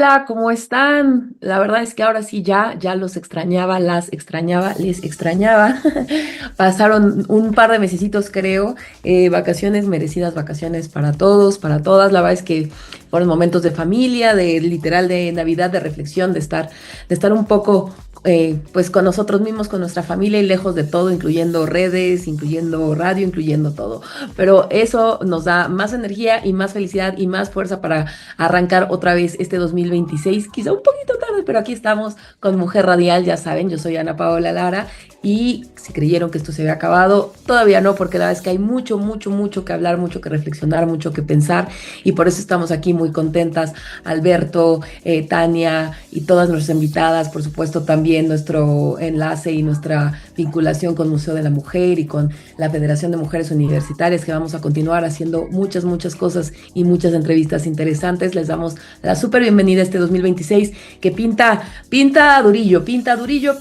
Hola, ¿cómo están? La verdad es que ahora sí ya los extrañaba, las extrañaba, les extrañaba. Pasaron un par de mesecitos, creo, vacaciones merecidas, vacaciones para todos, para todas. La verdad es que fueron momentos de familia, de literal de Navidad, de reflexión, de estar un poco pues con nosotros mismos, con nuestra familia y lejos de todo, incluyendo redes, incluyendo radio, incluyendo todo. Pero eso nos da más energía y más felicidad y más fuerza para arrancar otra vez este 2026, quizá un poquito tarde, pero aquí estamos con Mujer Radial, ya saben, yo soy Ana Paola Lara y si creyeron que esto se había acabado, todavía no, porque la verdad es que hay mucho, mucho, mucho que hablar, mucho que reflexionar, mucho que pensar y por eso estamos aquí muy contentas, Alberto, Tania y todas nuestras invitadas, por supuesto también nuestro enlace y nuestra vinculación con Museo de la Mujer y con la Federación de Mujeres Universitarias, que vamos a continuar haciendo muchas, muchas cosas y muchas entrevistas interesantes. Les damos la súper bienvenida a este 2026 que pinta durillo,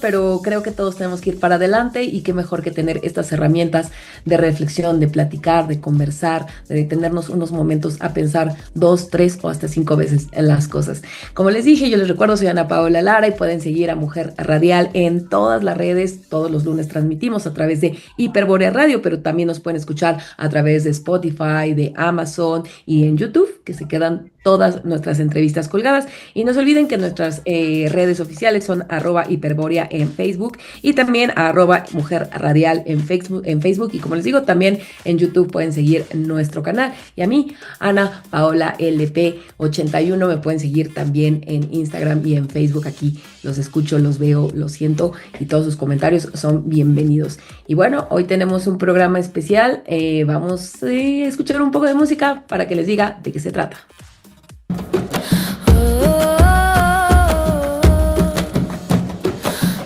pero creo que todos tenemos que ir para adelante y qué mejor que tener estas herramientas de reflexión, de platicar, de conversar, de detenernos unos momentos a pensar dos, tres o hasta cinco veces en las cosas. Como les dije, yo les recuerdo, soy Ana Paola Lara y pueden seguir a Mujer Radial en todas las redes. Todos los lunes transmitimos a través de Hiperbórea Radio, pero también nos pueden escuchar a través de Spotify, de Amazon y en YouTube, que se quedan todas nuestras entrevistas colgadas. Y no se olviden que nuestras redes oficiales son @hiperbórea en Facebook y también Mujer Radial en Facebook. Y como les digo, también en YouTube pueden seguir nuestro canal. Y a mí, Ana Paola LP81, me pueden seguir también en Instagram y en Facebook. Aquí los escucho, los veo, los siento y todos sus comentarios son bienvenidos. Y bueno, hoy tenemos un programa especial. Vamos a escuchar un poco de música para que les diga de qué se trata.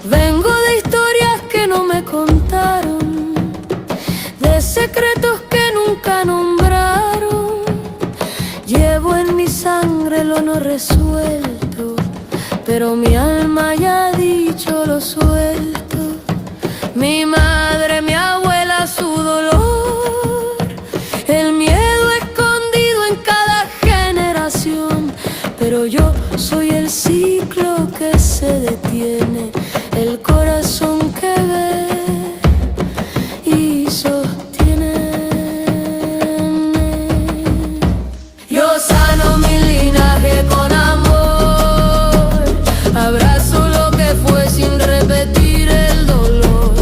Vengo de historias que no me contaron, de secretos que nunca nombraron. Llevo en mi sangre lo no resuelto, pero mi alma ya ha dicho lo suelto. Mi madre, mi abuela, su dolor, el miedo escondido en cada generación. Pero yo soy el ciclo que se detiene, el corazón que ve y sostiene. Yo sano mi linaje con amor, abrazo lo que fue sin repetir el dolor.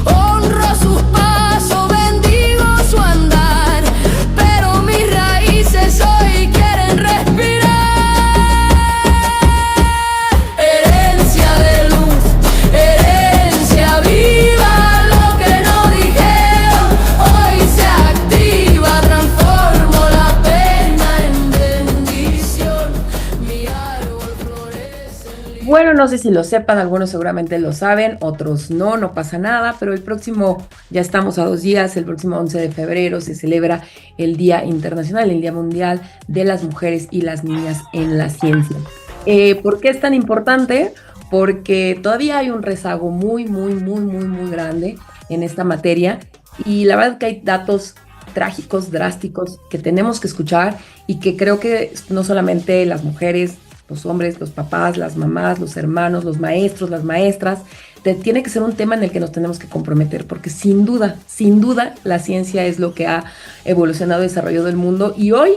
Honro sus pasos, bendigo su andar, pero mis raíces hoy quieren respirar. Herencia de luz, herencia viva, lo que no dijeron hoy se activa. Transformo la pena en bendición, mi árbol florece en Bueno, no sé si lo sepan, algunos seguramente lo saben, otros no, no pasa nada, pero ya estamos a 2 días, el próximo 11 de febrero se celebra el Día Internacional, el Día Mundial de las Mujeres y las Niñas en la Ciencia. ¿Por qué es tan importante? Porque todavía hay un rezago muy, muy, muy, muy, muy grande en esta materia y la verdad que hay datos trágicos, drásticos que tenemos que escuchar y que creo que no solamente las mujeres, los hombres, los papás, las mamás, los hermanos, los maestros, las maestras, tiene que ser un tema en el que nos tenemos que comprometer, porque sin duda, la ciencia es lo que ha evolucionado y desarrollado el mundo. Y hoy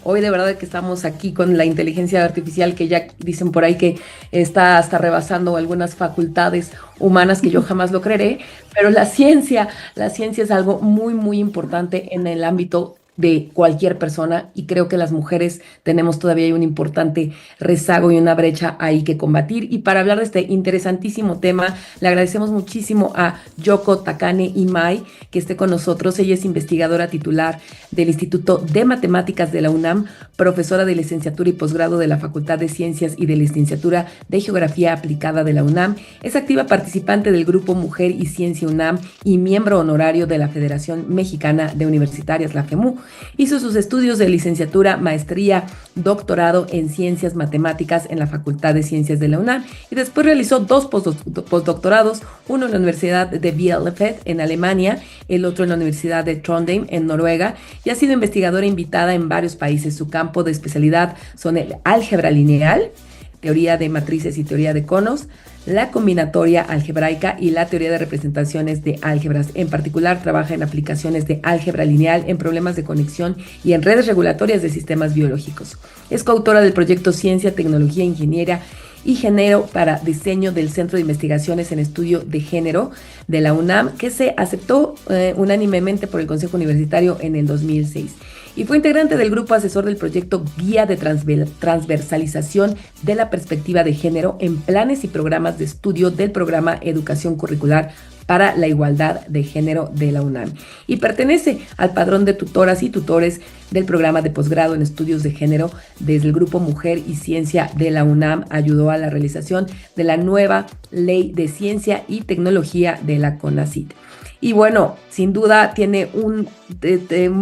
de verdad que estamos aquí con la inteligencia artificial que ya dicen por ahí que está hasta rebasando algunas facultades humanas que yo jamás lo creeré, pero la ciencia es algo muy, muy importante en el ámbito de cualquier persona y creo que las mujeres tenemos todavía un importante rezago y una brecha ahí que combatir. Y para hablar de este interesantísimo tema, le agradecemos muchísimo a Yoko Takane Imai que esté con nosotros. Ella es investigadora titular del Instituto de Matemáticas de la UNAM, profesora de licenciatura y posgrado de la Facultad de Ciencias y de licenciatura de Geografía Aplicada de la UNAM. Es activa participante del Grupo Mujer y Ciencia UNAM y miembro honorario de la Federación Mexicana de Universitarias, la FEMU. hizo sus estudios de licenciatura, maestría, doctorado en ciencias matemáticas en la Facultad de Ciencias de la UNAM y después realizó dos postdoctorados, uno en la Universidad de Bielefeld en Alemania, el otro en la Universidad de Trondheim en Noruega, y ha sido investigadora invitada en varios países. Su campo de especialidad son el álgebra lineal, teoría de matrices y teoría de conos, la combinatoria algebraica y la teoría de representaciones de álgebras. En particular, trabaja en aplicaciones de álgebra lineal en problemas de conexión y en redes regulatorias de sistemas biológicos. Es coautora del proyecto Ciencia, Tecnología, Ingeniería y Género para Diseño del Centro de Investigaciones en Estudio de Género de la UNAM, que se aceptó unánimemente por el Consejo Universitario en el 2006. Y fue integrante del grupo asesor del proyecto Guía de Transversalización de la Perspectiva de Género en planes y programas de estudio del programa Educación Curricular para la Igualdad de Género de la UNAM. Y pertenece al padrón de tutoras y tutores del programa de posgrado en estudios de género desde el grupo Mujer y Ciencia de la UNAM. Ayudó a la realización de la nueva Ley de Ciencia y Tecnología de la CONACYT. Y bueno, sin duda tiene un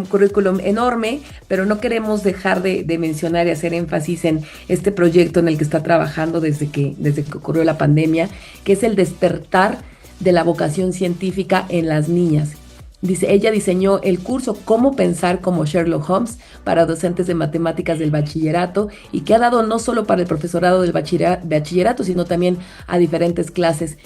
currículum enorme, pero no queremos dejar de mencionar y hacer énfasis en este proyecto en el que está trabajando desde que ocurrió la pandemia, que es el despertar de la vocación científica en las niñas. Dice, ella diseñó el curso Cómo pensar como Sherlock Holmes para docentes de matemáticas del bachillerato y que ha dado no solo para el profesorado del bachillerato, sino también a diferentes clases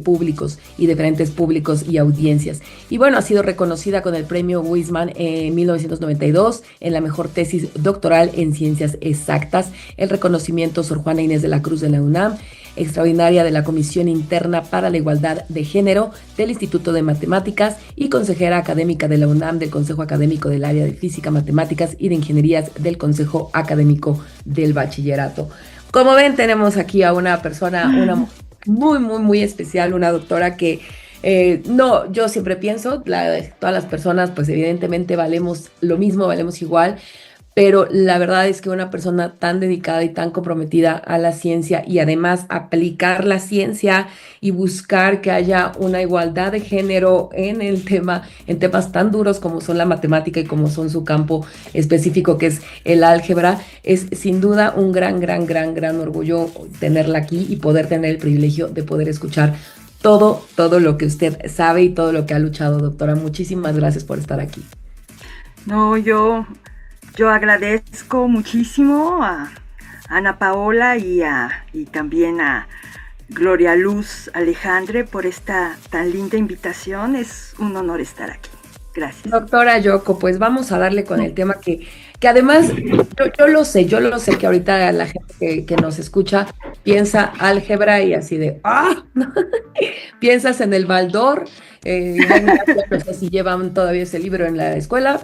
públicos y diferentes públicos y audiencias. Y bueno, ha sido reconocida con el premio Weizmann en 1992 en la mejor tesis doctoral en ciencias exactas, el reconocimiento Sor Juana Inés de la Cruz de la UNAM, extraordinaria de la Comisión Interna para la Igualdad de Género del Instituto de Matemáticas y consejera académica de la UNAM del Consejo Académico del Área de Física, Matemáticas y de Ingenierías del Consejo Académico del Bachillerato. Como ven, tenemos aquí a una persona, una muy, muy, muy especial, una doctora que no, yo siempre pienso, todas las personas pues evidentemente valemos lo mismo, valemos igual, pero la verdad es que una persona tan dedicada y tan comprometida a la ciencia y además aplicar la ciencia y buscar que haya una igualdad de género en el tema, en temas tan duros como son la matemática y como son su campo específico que es el álgebra, es sin duda un gran orgullo tenerla aquí y poder tener el privilegio de poder escuchar todo lo que usted sabe y todo lo que ha luchado, doctora. Muchísimas gracias por estar aquí. No, yo agradezco muchísimo a Ana Paola y también a Gloria Luz Alejandre por esta tan linda invitación. Es un honor estar aquí. Gracias. Doctora Yoko, pues vamos a darle con el tema que además yo lo sé que ahorita la gente que nos escucha piensa álgebra y así de piensas en el Baldor. No sé si llevan todavía ese libro en la escuela,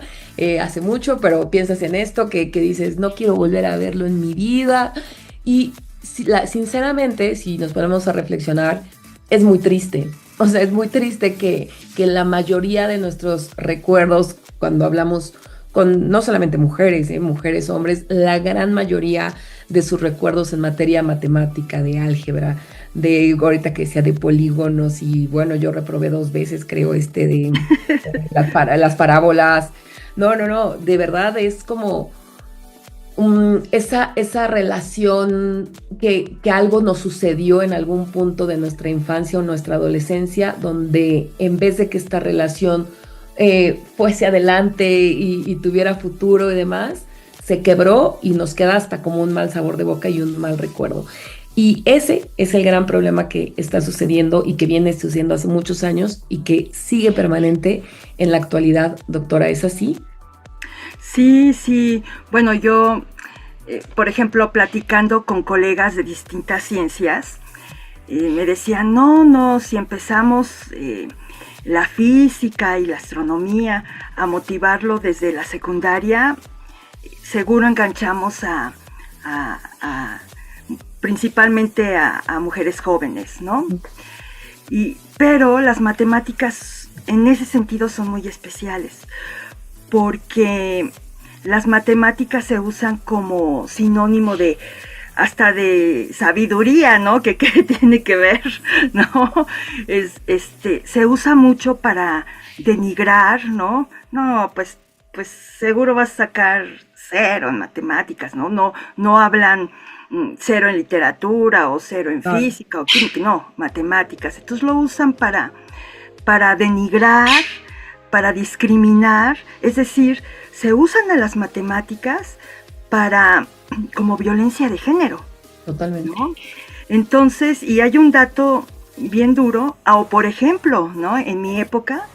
hace mucho, pero piensas en esto que dices, no quiero volver a verlo en mi vida. Y sinceramente, si nos ponemos a reflexionar, es muy triste. O sea, es muy triste que la mayoría de nuestros recuerdos, cuando hablamos con no solamente mujeres, mujeres, hombres, la gran mayoría de sus recuerdos en materia matemática, de álgebra, de ahorita que sea de polígonos, y bueno, yo reprobé 2 veces, creo, de las parábolas. No, de verdad es como esa relación que algo nos sucedió en algún punto de nuestra infancia o nuestra adolescencia, donde en vez de que esta relación fuese adelante y tuviera futuro y demás, se quebró y nos queda hasta como un mal sabor de boca y un mal recuerdo. Y ese es el gran problema que está sucediendo y que viene sucediendo hace muchos años y que sigue permanente en la actualidad, doctora. ¿Es así? Sí. Bueno, yo, por ejemplo, platicando con colegas de distintas ciencias, me decían, no, si empezamos la física y la astronomía a motivarlo desde la secundaria, seguro enganchamos principalmente a mujeres jóvenes, ¿no? Pero las matemáticas en ese sentido son muy especiales, porque las matemáticas se usan como sinónimo hasta de sabiduría, ¿no? ¿Qué tiene que ver? ¿No? Se usa mucho para denigrar, ¿no? No, pues pues seguro vas a sacar 0 en matemáticas, ¿no? No hablan 0 en literatura o 0 en Claro. física o química, no, matemáticas. Entonces lo usan para denigrar, para discriminar, es decir, se usan a las matemáticas para como violencia de género, Totalmente. ¿no? Entonces, y hay un dato bien duro, o por ejemplo, ¿no? En mi época,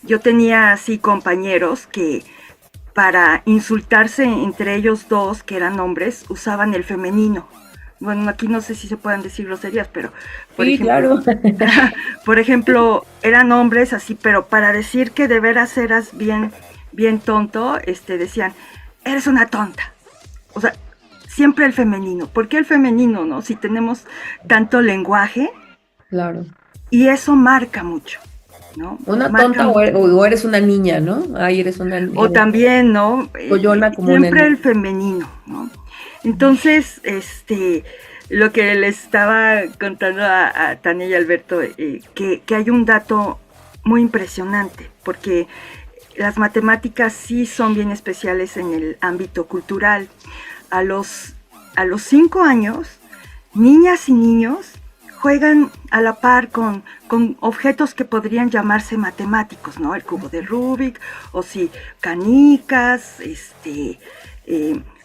yo tenía así compañeros que para insultarse entre ellos dos, que eran hombres, usaban el femenino. Bueno, aquí no sé si se puedan decir groserías, pero por Sí, ejemplo, claro. por ejemplo, eran hombres así, pero para decir que de veras eras bien tonto, decían, eres una tonta. O sea, siempre el femenino. ¿Por qué el femenino, no? Si tenemos tanto lenguaje, Claro. y eso marca mucho, ¿no? Una Marca tonta mucho. o eres una niña, ¿no? Ay, eres una O niña. también, ¿no? Collona como una Siempre niña. el femenino, ¿no? Entonces, lo que le estaba contando a Tania y Alberto, que hay un dato muy impresionante, porque las matemáticas sí son bien especiales en el ámbito cultural. A los 5 años, niñas y niños juegan a la par con objetos que podrían llamarse matemáticos, ¿no? El cubo de Rubik, o si canicas,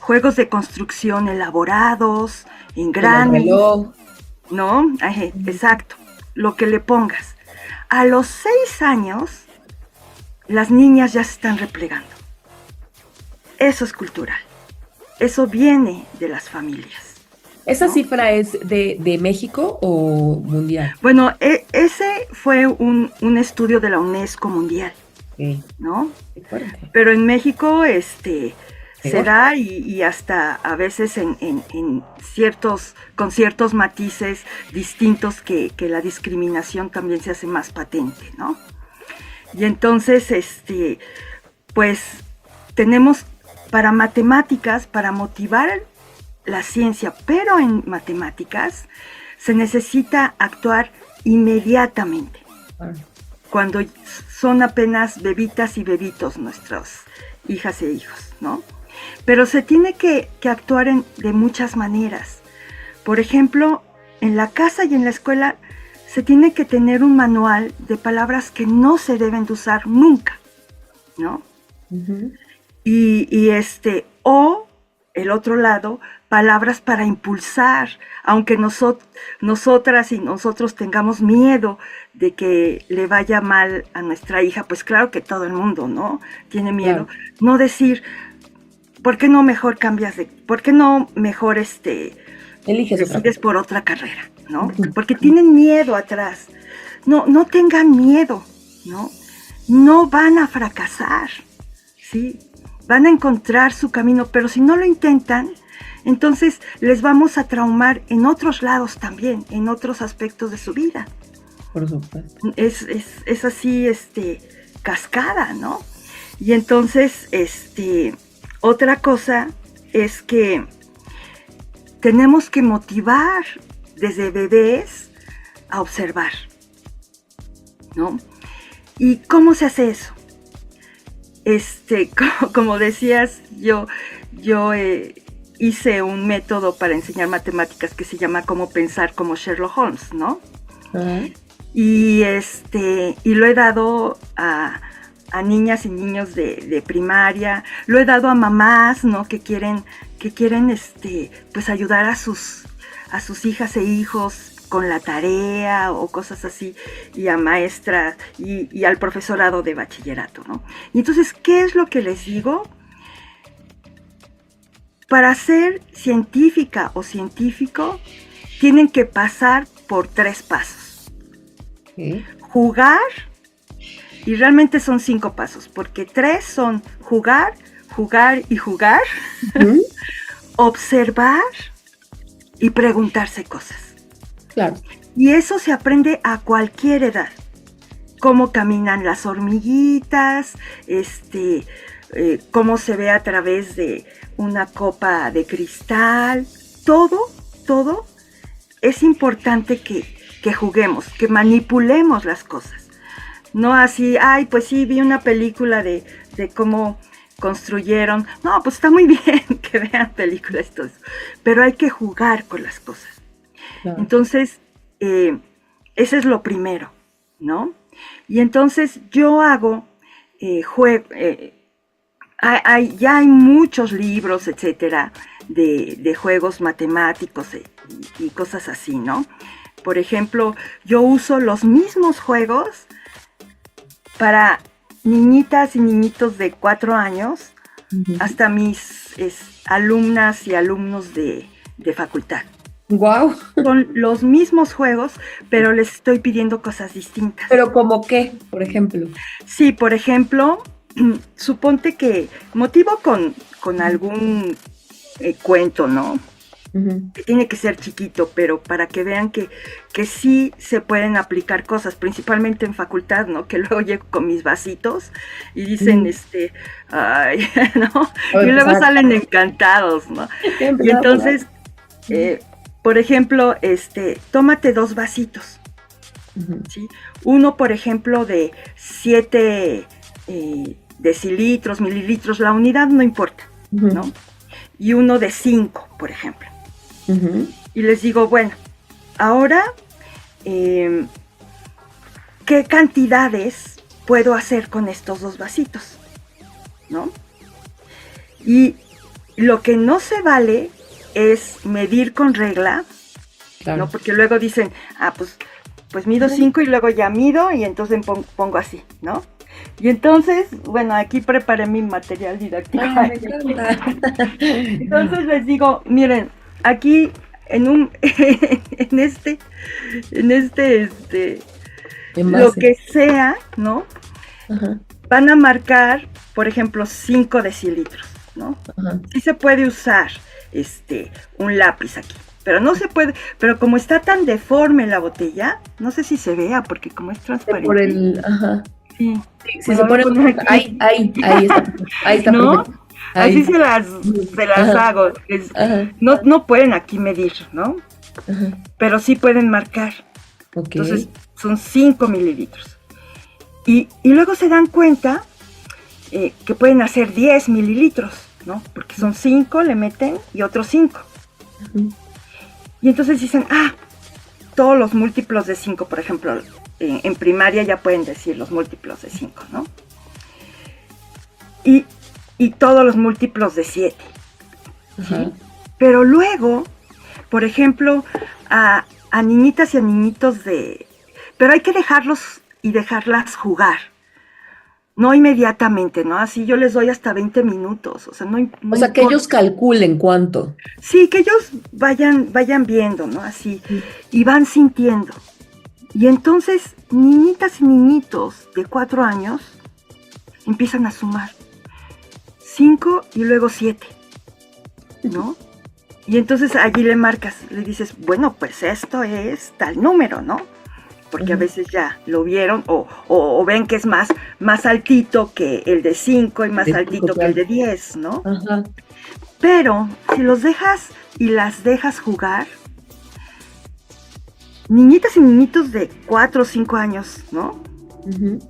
juegos de construcción elaborados, Con el engranes, reloj. ¿no? Ajá, exacto, lo que le pongas. A los 6 años, las niñas ya se están replegando. Eso es cultural. Eso viene de las familias. ¿Esa ¿No? cifra es de México o mundial? Bueno, ese fue un estudio de la UNESCO mundial, Sí, ¿no? qué fuerte. Pero en México, se Peor. da y hasta a veces con ciertos matices distintos que la discriminación también se hace más patente, ¿no? Y entonces, pues tenemos para matemáticas, para motivar la ciencia, pero en matemáticas se necesita actuar inmediatamente, Claro. cuando son apenas bebitas y bebitos nuestras hijas e hijos, ¿no? Pero se tiene que actuar de muchas maneras. Por ejemplo, en la casa y en la escuela se tiene que tener un manual de palabras que no se deben de usar nunca, ¿no? Ujú. O el otro lado, palabras para impulsar, aunque nosotras y nosotros tengamos miedo de que le vaya mal a nuestra hija, pues claro que todo el mundo, ¿no? Tiene miedo. Claro. No decir, ¿por qué no mejor por qué no mejor Eliges otra decides cosa. por otra carrera, ¿no? Ujú. Porque tienen miedo atrás. No tengan miedo, ¿no? No van a fracasar, ¿sí? Van a encontrar su camino, pero si no lo intentan, entonces les vamos a traumar en otros lados también, en otros aspectos de su vida. Por supuesto. Es así, cascada, ¿no? Y entonces, otra cosa es que tenemos que motivar desde bebés a observar, ¿no? ¿Y cómo se hace eso? Como decías, yo hice un método para enseñar matemáticas que se llama Cómo pensar como Sherlock Holmes, ¿no? Ajá. Y lo he dado a niñas y niños de primaria, lo he dado a mamás, ¿no? Que quieren pues ayudar a sus hijas e hijos con la tarea o cosas así, y a maestras y al profesorado de bachillerato, ¿no? Y entonces, ¿qué es lo que les digo? Para ser científica o científico, tienen que pasar por 3 pasos. Sí. Jugar, y realmente son 5 pasos, porque 3 son jugar, jugar y jugar, Ujú. observar y preguntarse cosas. Claro. Y eso se aprende a cualquier edad. Cómo caminan las hormiguitas, cómo se ve a través de una copa de cristal. Todo es importante que juguemos, que manipulemos las cosas. No así, ay, pues sí, vi una película de cómo construyeron. No, pues está muy bien que vean películas y todo eso, pero hay que jugar con las cosas. Claro. Entonces, ese es lo primero, ¿no? Y entonces yo hago ya hay muchos libros, etcétera, de juegos matemáticos y cosas así, ¿no? Por ejemplo, yo uso los mismos juegos para niñitas y niñitos de 4 años hasta mis alumnas y alumnos de facultad. Wow. Son los mismos juegos, pero les estoy pidiendo cosas distintas. ¿Pero como qué, por ejemplo? Sí, por ejemplo, suponte que motivo con algún cuento, ¿no? Que tiene que ser chiquito, pero para que vean que sí se pueden aplicar cosas, principalmente en facultad, ¿no? Que luego llego con mis vasitos y dicen, ay, ¿no? Y luego salen encantados, ¿no? Y entonces, por ejemplo, tómate 2 vasitos, ¿sí? Uno, por ejemplo, de 7 decilitros, mililitros, la unidad no importa, ¿no? Y uno de 5, por ejemplo. Y les digo, bueno, ahora, ¿qué cantidades puedo hacer con estos 2 vasitos? ¿No? Y lo que no se vale es medir con regla, claro, ¿no? Porque luego dicen, pues mido 5 y luego ya mido y entonces pongo así, ¿no? Y entonces, bueno, aquí preparé mi material didáctico. Entonces les digo, miren, aquí en lo que sea, ¿no? Van a marcar, por ejemplo, 5 decilitros, ¿no? Sí se puede usar un lápiz aquí, pero no se puede, pero como está tan deforme la botella, no sé si se vea, porque como es transparente. Por el, Sí, si se pone ahí está, ¿no? Así se las hago. No pueden aquí medir, ¿no? Pero sí pueden marcar. Okay. Entonces son 5 mililitros. Y luego se dan cuenta que pueden hacer 10 mililitros, ¿no? Porque son 5, le meten y otros 5. Y entonces dicen, todos los múltiplos de 5, por ejemplo, en primaria ya pueden decir los múltiplos de 5, ¿no? Y todos los múltiplos de 7. ¿Sí? Pero luego, por ejemplo, a niñitas y a niñitos pero hay que dejarlos y dejarlas jugar. No inmediatamente, ¿no? Así yo les doy hasta 20 minutos. O sea, no importa. Que ellos calculen cuánto. Sí, que ellos vayan viendo, ¿no? Así. Y van sintiendo. Y entonces, niñitas y niñitos de 4 años empiezan a sumar. 5 y luego 7, ¿no? Y entonces allí le marcas, le dices, bueno, pues esto es tal número, ¿no? Porque a veces ya lo vieron o ven que es más altito que el de 5 y más altito que el de 10, ¿no? Pero si los dejas y las dejas jugar, niñitas y niñitos de 4 o 5 años, ¿no?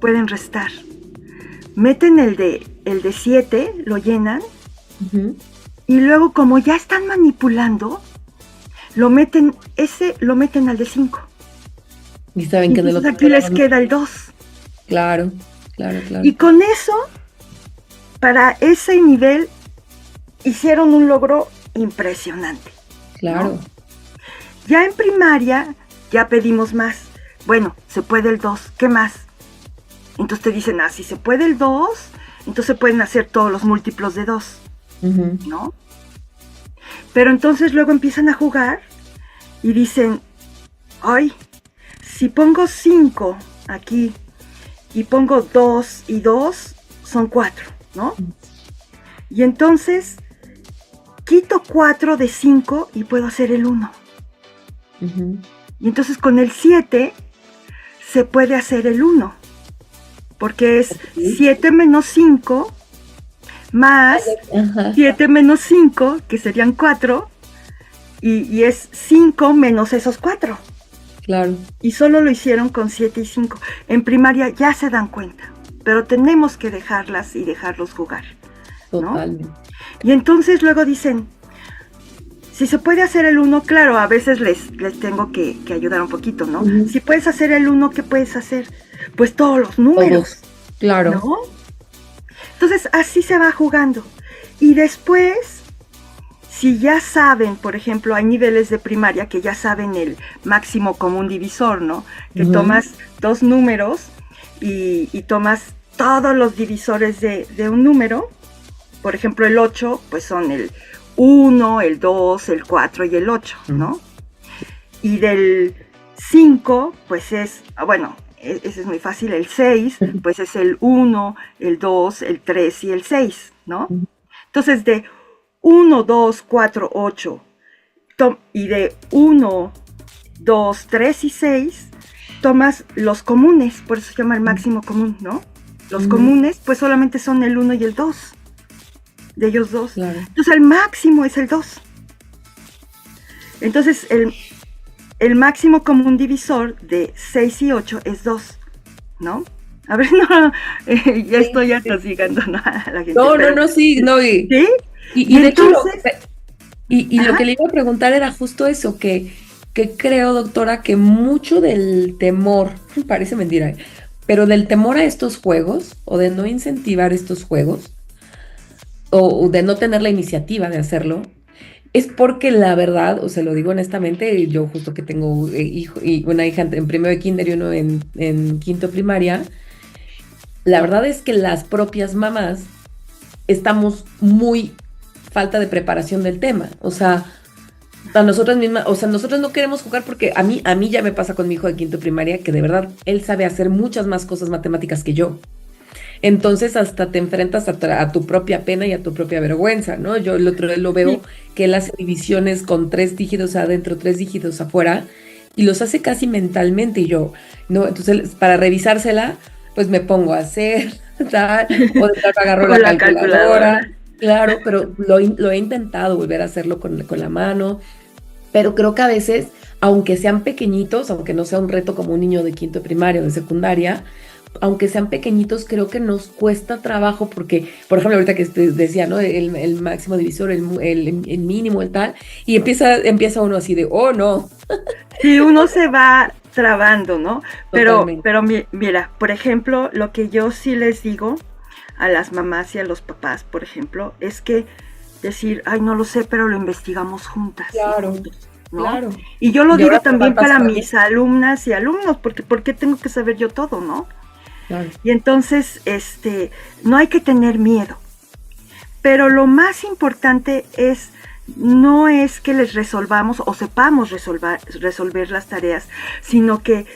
Pueden restar. Meten el de 7, lo llenan, y luego como ya están manipulando, lo meten al de 5. Y saben que entonces aquí les queda el 2. Claro. Y con eso, para ese nivel, hicieron un logro impresionante. Claro. ¿No? Ya en primaria, ya pedimos más. Bueno, se puede el 2, ¿qué más? Entonces te dicen, si se puede el 2, entonces pueden hacer todos los múltiplos de 2, ¿no? Pero entonces luego empiezan a jugar y dicen, ay, si pongo 5 aquí y pongo 2 y 2, son 4, ¿no? Y entonces quito 4 de 5 y puedo hacer el 1. Y entonces con el 7 se puede hacer el 1. Porque es 7 menos 5 más 7 menos 5, que serían 4, y es 5 menos esos 4. claro, y solo lo hicieron con 7 y 5. En primaria ya se dan cuenta, pero tenemos que dejarlas y dejarlos jugar, ¿no? totalmente. Y entonces luego dicen, si se puede hacer el 1, claro, a veces les tengo que ayudar un poquito, ¿no? Ujú. Si puedes hacer el 1, ¿qué puedes hacer? Pues todos los números, Todos, claro. ¿no? Entonces así se va jugando. Y después, si ya saben, por ejemplo, hay niveles de primaria que ya saben el máximo común divisor, ¿no? Que Ujú. tomas dos números y tomas todos los divisores de un número. Por ejemplo, el 8, pues son el 1, el 2, el 4 y el 8, ¿no? Y del 5, pues es, bueno, ese es muy fácil, el 6, pues es el 1, el 2, el 3 y el 6, ¿no? Entonces, de 1, 2, 4, 8, y de 1, 2, 3 y 6, tomas los comunes, por eso se llama el máximo común, ¿no? Los comunes, pues solamente son el 1 y el 2, de ellos dos. Claro. Entonces, el máximo es el 2. Entonces, el máximo común divisor de 6 y 8 es 2, ¿no? A ver, no, ya estoy atosigando a la gente. No, pero, no, sí, no, ¿sí? y de hecho, entonces, lo que le iba a preguntar era justo eso, que creo, doctora, que mucho del temor, parece mentira, pero del temor a estos juegos, o de no incentivar estos juegos, o de no tener la iniciativa de hacerlo, es porque la verdad, o se lo digo honestamente, yo justo que tengo hijo, y una hija en primero de kinder y uno en quinto primaria, la verdad es que las propias mamás estamos muy falta de preparación del tema. O sea, a nosotras mismas, o sea, nosotros no queremos jugar porque a mí ya me pasa con mi hijo de quinto primaria que de verdad él sabe hacer muchas más cosas matemáticas que yo. Entonces hasta te enfrentas a tu propia pena y a tu propia vergüenza, ¿no? Yo el otro día lo veo que él hace divisiones con 3 dígitos adentro, 3 dígitos afuera y los hace casi mentalmente y yo, ¿no? Entonces para revisársela, pues me pongo a hacer, tal, o de tal agarro la calculadora. Claro, pero lo he intentado volver a hacerlo con la mano, pero creo que a veces, aunque sean pequeñitos, aunque no sea un reto como un niño de quinto de primaria o de secundaria, aunque sean pequeñitos, creo que nos cuesta trabajo porque, por ejemplo, ahorita que decía, ¿no? El máximo divisor, el mínimo, el tal, y empieza uno así de, oh, no. Sí, uno se va trabando, ¿no? Pero Totalmente. mira, por ejemplo, lo que yo sí les digo a las mamás y a los papás, por ejemplo, es que decir, ay, no lo sé, pero lo investigamos juntas. Claro, Juntos, ¿no? claro. Y yo lo Y digo ahora también para pasando. mis alumnas y alumnos, porque ¿por qué tengo que saber yo todo, no? Claro. Y entonces, no hay que tener miedo. Pero lo más importante no es que les resolvamos o sepamos resolver las tareas, sino que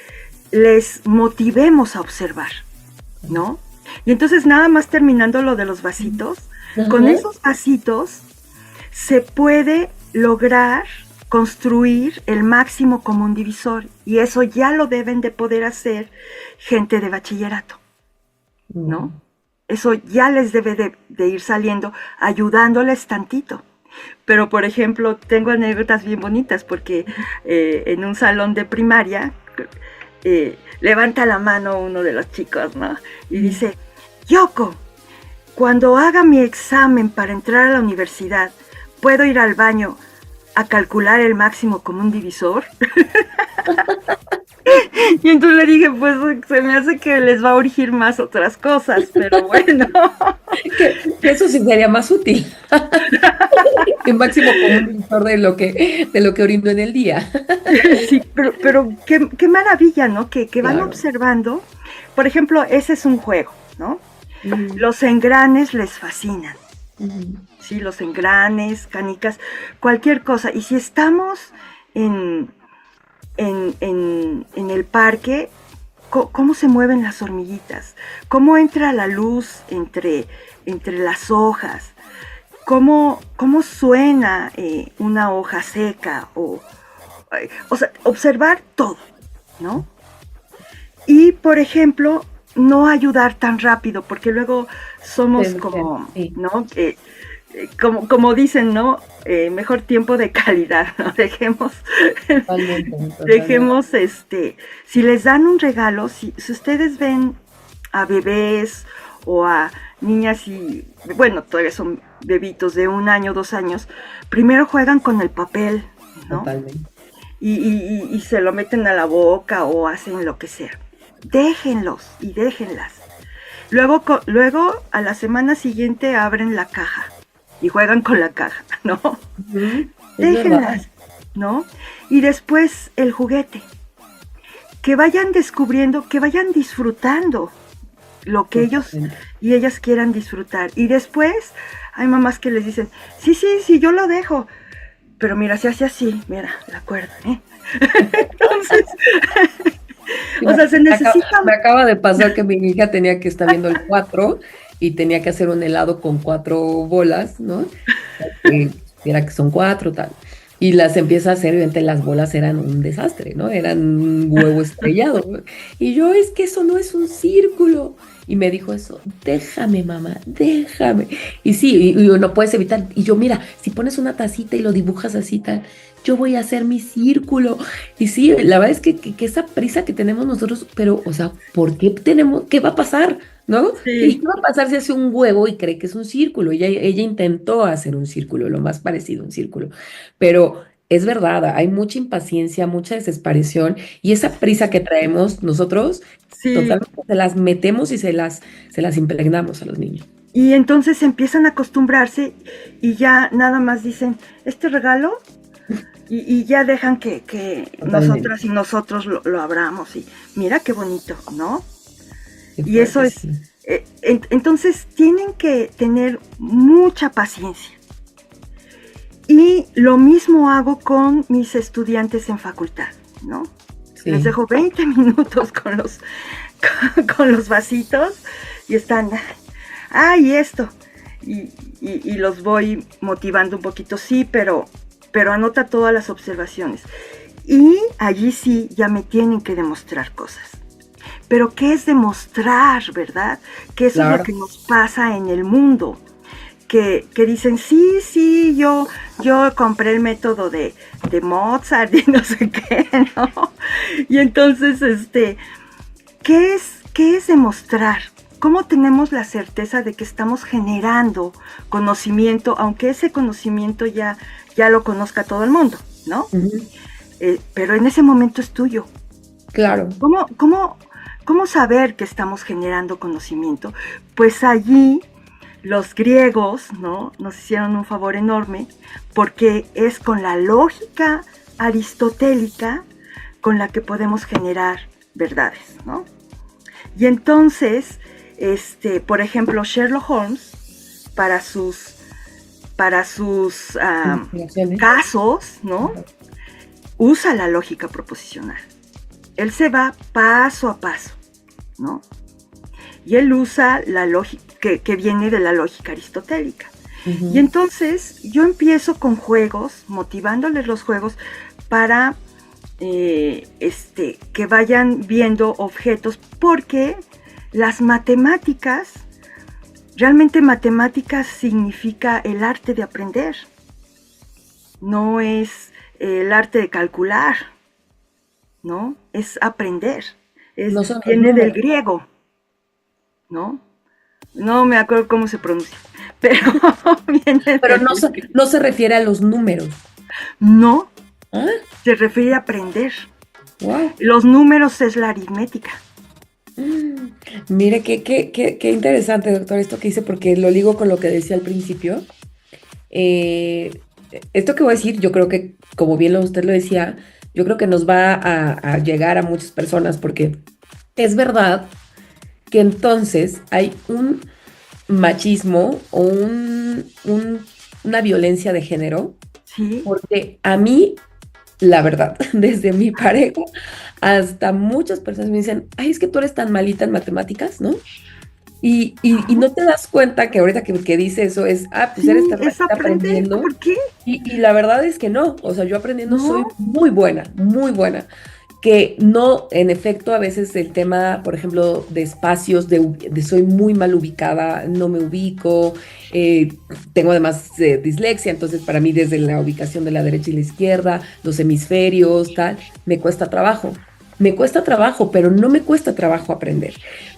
les motivemos a observar, ¿no? Y entonces nada más terminando lo de los vasitos, con esos vasitos se puede lograr construir el máximo común divisor y eso ya lo deben de poder hacer gente de bachillerato, ¿no? Eso ya les debe de ir saliendo, ayudándoles tantito. Pero, por ejemplo, tengo anécdotas bien bonitas porque en un salón de primaria levanta la mano uno de los chicos, ¿no? Y dice, Yoko, cuando haga mi examen para entrar a la universidad, ¿puedo ir al baño a calcular el máximo común divisor? Y entonces le dije, pues se me hace que les va a urgir más otras cosas, pero bueno. Que eso sí sería más útil. El máximo común divisor de lo que orino en el día. Sí, pero qué maravilla, ¿no? Que van Claro. observando. Por ejemplo, ese es un juego, ¿no? Los engranes les fascinan. Sí, los engranes, canicas, cualquier cosa. Y si estamos en el parque, cómo se mueven las hormiguitas, cómo entra la luz entre las hojas, cómo suena una hoja seca, o sea, observar todo, ¿no? Y, por ejemplo, no ayudar tan rápido, porque luego somos como, ¿no? como dicen, ¿no? Mejor tiempo de calidad, ¿no? Dejemos, Totalmente, totalmente. dejemos, si les dan un regalo, si ustedes ven a bebés o a niñas y, bueno, todavía son bebitos de 1 año, 2 años, primero juegan con el papel, ¿no? Totalmente. Y se lo meten a la boca o hacen lo que sea. Déjenlos y déjenlas. Luego a la semana siguiente abren la caja y juegan con la caja, ¿no? Ujú, es verdad. Déjenlas, ¿no? Y después el juguete. Que vayan descubriendo, que vayan disfrutando lo que ellos Totalmente. y ellas quieran disfrutar. Y después hay mamás que les dicen, sí, sí, sí, yo lo dejo. Pero mira, se hace así, mira, la cuerda, ¿eh? Entonces, Sí, o sea, se necesitan. me acaba de pasar que mi hija tenía que estar viendo el 4 y tenía que hacer un helado con 4 bolas, ¿no? Que era que son 4, tal. Y las empieza a hacer, y obviamente las bolas eran un desastre, ¿no? Eran un huevo estrellado, ¿no? Y yo, es que eso no es un círculo. Y me dijo eso, déjame, mamá, déjame. Y sí, y no puedes evitar. Y yo, mira, si pones una tacita y lo dibujas así, tal, yo voy a hacer mi círculo. Y sí, la verdad es que esa prisa que tenemos nosotros, pero, o sea, ¿por qué tenemos, qué va a pasar? ¿No? ¿Y Sí, qué va a pasar si hace un huevo y cree que es un círculo? Ella intentó hacer un círculo, lo más parecido a un círculo, pero es verdad, hay mucha impaciencia, mucha desesperación y esa prisa que traemos nosotros, sí. totalmente se las metemos y se las impregnamos a los niños. Y entonces empiezan a acostumbrarse y ya nada más dicen, este regalo, y ya dejan que Totalmente. nosotras y nosotros lo abramos. Y mira qué bonito, ¿no? Qué Y eso fuerte, es, sí. entonces tienen que tener mucha paciencia. Y lo mismo hago con mis estudiantes en facultad, ¿no? Les Sí, dejo 20 minutos con los vasitos y están, ay, esto. Y los voy motivando un poquito, sí, pero anota todas las observaciones. Y allí sí ya me tienen que demostrar cosas. Pero ¿qué es demostrar, verdad? Que eso es lo claro. que nos pasa en el mundo. Que dicen, sí, sí, yo compré el método de Mozart y no sé qué, ¿no? Y entonces, ¿qué es demostrar? ¿Cómo tenemos la certeza de que estamos generando conocimiento, aunque ese conocimiento ya lo conozca todo el mundo, ¿no? Ujú, Pero en ese momento es tuyo. claro. ¿Cómo saber que estamos generando conocimiento? Pues allí los griegos, ¿no? Nos hicieron un favor enorme porque es con la lógica aristotélica con la que podemos generar verdades, ¿no? Y entonces, por ejemplo, Sherlock Holmes, para sus Investigaciones. casos, ¿no? Usa la lógica proposicional. Él se va paso a paso, ¿no? Y él usa la lógica que viene de la lógica aristotélica. Y Ujú, entonces yo empiezo con juegos, motivándoles los juegos para que vayan viendo objetos, porque las matemáticas, realmente matemáticas significa el arte de aprender, no es el arte de calcular, ¿no? Es aprender, no son los viene del números, griego, ¿no? No me acuerdo cómo se pronuncia, pero viene pero del griego. no se refiere a los números. No, ¿Ah? se refiere a aprender. Wow. Los números es la aritmética. Mire, qué interesante, doctor, esto que dice, porque lo ligo con lo que decía al principio. Eh, Esto que voy a decir, yo creo que, como bien usted lo decía, yo creo que nos va a llegar a muchas personas, porque es verdad que entonces hay un machismo o una violencia de género, Sí, porque a mí, la verdad, desde mi pareja hasta muchas personas me dicen, ay, es que tú eres tan malita en matemáticas, ¿no? Y no, no te das cuenta que ahorita que dice eso es, ah, pues eres sí, tan es malita aprender. aprendiendo. ¿Por qué? Y la verdad es que no, o sea, yo aprendiendo soy No, muy buena, muy buena. que no, en efecto, a veces el tema, por ejemplo, de espacios, de soy muy mal ubicada, no me ubico, eh, tengo además dislexia, entonces para mí desde la ubicación de la derecha y la izquierda, los hemisferios, tal, me cuesta trabajo. Me cuesta trabajo, pero no me cuesta trabajo aprender.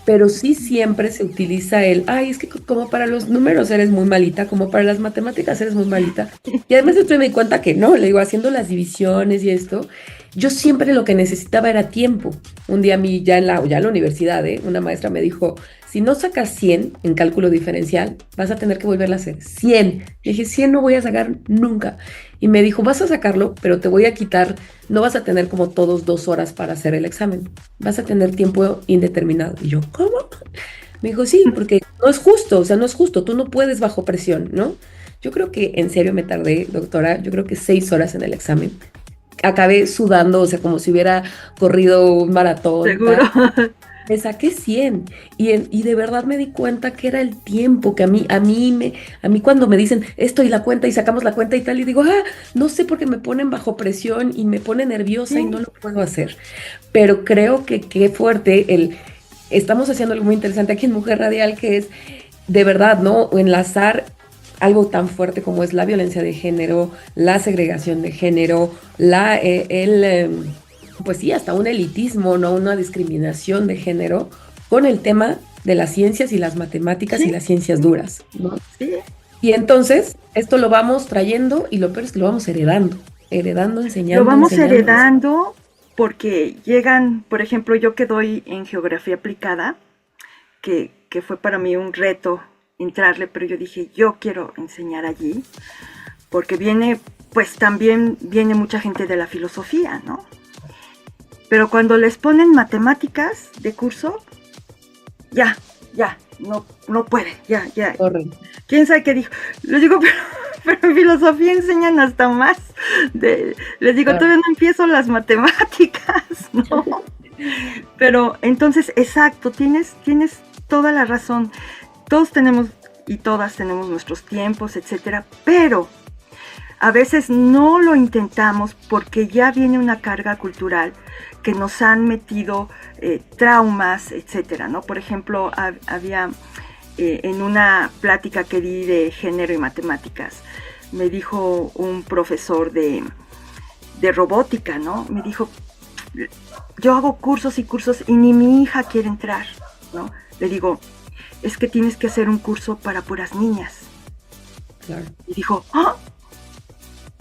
Pero sí siempre se utiliza ay, es que como para los números eres muy malita, como para las matemáticas eres muy malita. Y además después me di cuenta que no, le digo, haciendo las divisiones y esto, yo siempre lo que necesitaba era tiempo. Un día a mí, ya en la universidad, una maestra me dijo, si no sacas 100 en cálculo diferencial, vas a tener que volverla a hacer. 100. Le dije, 100 no voy a sacar nunca. Y me dijo, vas a sacarlo, pero te voy a quitar, no vas a tener como todos 2 horas para hacer el examen. Vas a tener tiempo indeterminado. Y yo, ¿cómo? Me dijo, sí, porque no es justo, o sea, no es justo, tú no puedes bajo presión, ¿no? Yo creo que en serio me tardé, doctora, yo creo que 6 horas en el examen. Acabé sudando, o sea, como si hubiera corrido un maratón. Seguro. Me saqué 100 y de verdad me di cuenta que era el tiempo, que a mí cuando me dicen esto y la cuenta y sacamos la cuenta y tal, y digo, no sé por qué me ponen bajo presión y me pone nerviosa y no lo puedo hacer. Pero creo que qué fuerte estamos haciendo algo muy interesante aquí en Mujer Radial, que es de verdad, ¿no? Enlazar algo tan fuerte como es la violencia de género, la segregación de género, pues sí, hasta un elitismo, ¿no? Una discriminación de género con el tema de las ciencias y las matemáticas y las ciencias duras, ¿no? Sí. Y entonces, esto lo vamos trayendo y lo peor es que lo vamos heredando, enseñando. Lo vamos heredando porque llegan, por ejemplo, yo que doy en geografía aplicada, que fue para mí un reto entrarle, pero yo dije, yo quiero enseñar allí, porque también viene mucha gente de la filosofía, ¿no? Pero cuando les ponen matemáticas de curso, no puede, ya. Correcto. ¿Quién sabe qué dijo? Les digo, pero en filosofía enseñan hasta más. Les digo, todavía no empiezo las matemáticas, ¿no? Pero entonces, exacto, tienes toda la razón. Todos tenemos y todas tenemos nuestros tiempos, etcétera, pero a veces no lo intentamos porque ya viene una carga cultural que nos han metido traumas, etcétera, ¿no? Por ejemplo, había en una plática que di de género y matemáticas, me dijo un profesor de robótica, ¿no? Me dijo, yo hago cursos y cursos y ni mi hija quiere entrar, ¿no? Le digo, es que tienes que hacer un curso para puras niñas. Claro. Y dijo, ¡ah!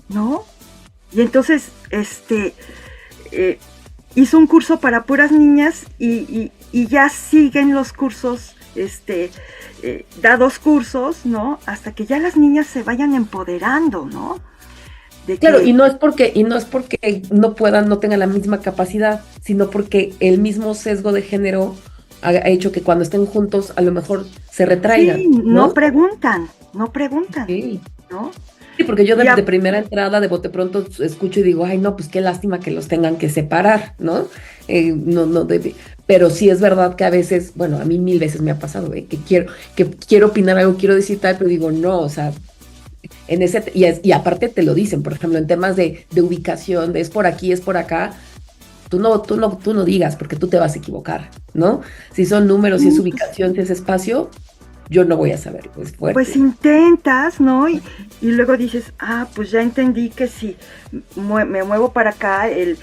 ¿No? Y entonces, hizo un curso para puras niñas y ya siguen los cursos, da 2 cursos, ¿no? Hasta que ya las niñas se vayan empoderando, ¿no? Claro, y no es porque no puedan, no tengan la misma capacidad, sino porque el mismo sesgo de género ha hecho que cuando estén juntos a lo mejor se retraigan. Sí, no preguntan, sí. ¿no? Sí, porque yo de primera entrada, de bote pronto, escucho y digo, ay, no, pues qué lástima que los tengan que separar, ¿no? No debe. Pero sí es verdad que a veces, bueno, a mí 1000 veces me ha pasado, que quiero opinar algo, quiero decir tal, pero digo, no, o sea, y aparte te lo dicen, por ejemplo, en temas de ubicación, de es por aquí, es por acá, tú no digas, porque tú te vas a equivocar, ¿no? Si son números, si es ubicación, si es espacio, yo no voy a saberlo, es fuerte. Pues intentas, ¿no? Y luego dices, pues ya entendí que si me muevo para acá, el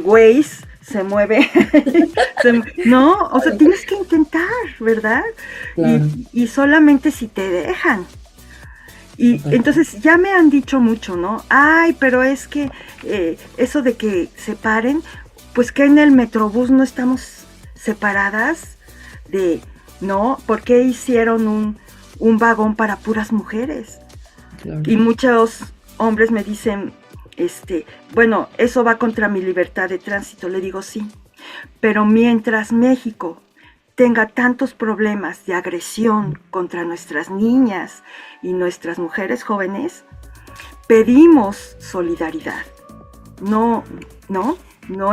Waze se mueve, ¿no? O sea, tienes que intentar, ¿verdad? Claro. Y solamente si te dejan. Y entonces ya me han dicho mucho, ¿no? Ay, pero es que eso de que se paren, pues que en el Metrobús no estamos separadas ¿no? ¿Por qué hicieron un vagón para puras mujeres? Claro. Y muchos hombres me dicen, bueno, eso va contra mi libertad de tránsito. Le digo, sí, pero mientras México tenga tantos problemas de agresión contra nuestras niñas y nuestras mujeres jóvenes, pedimos solidaridad. No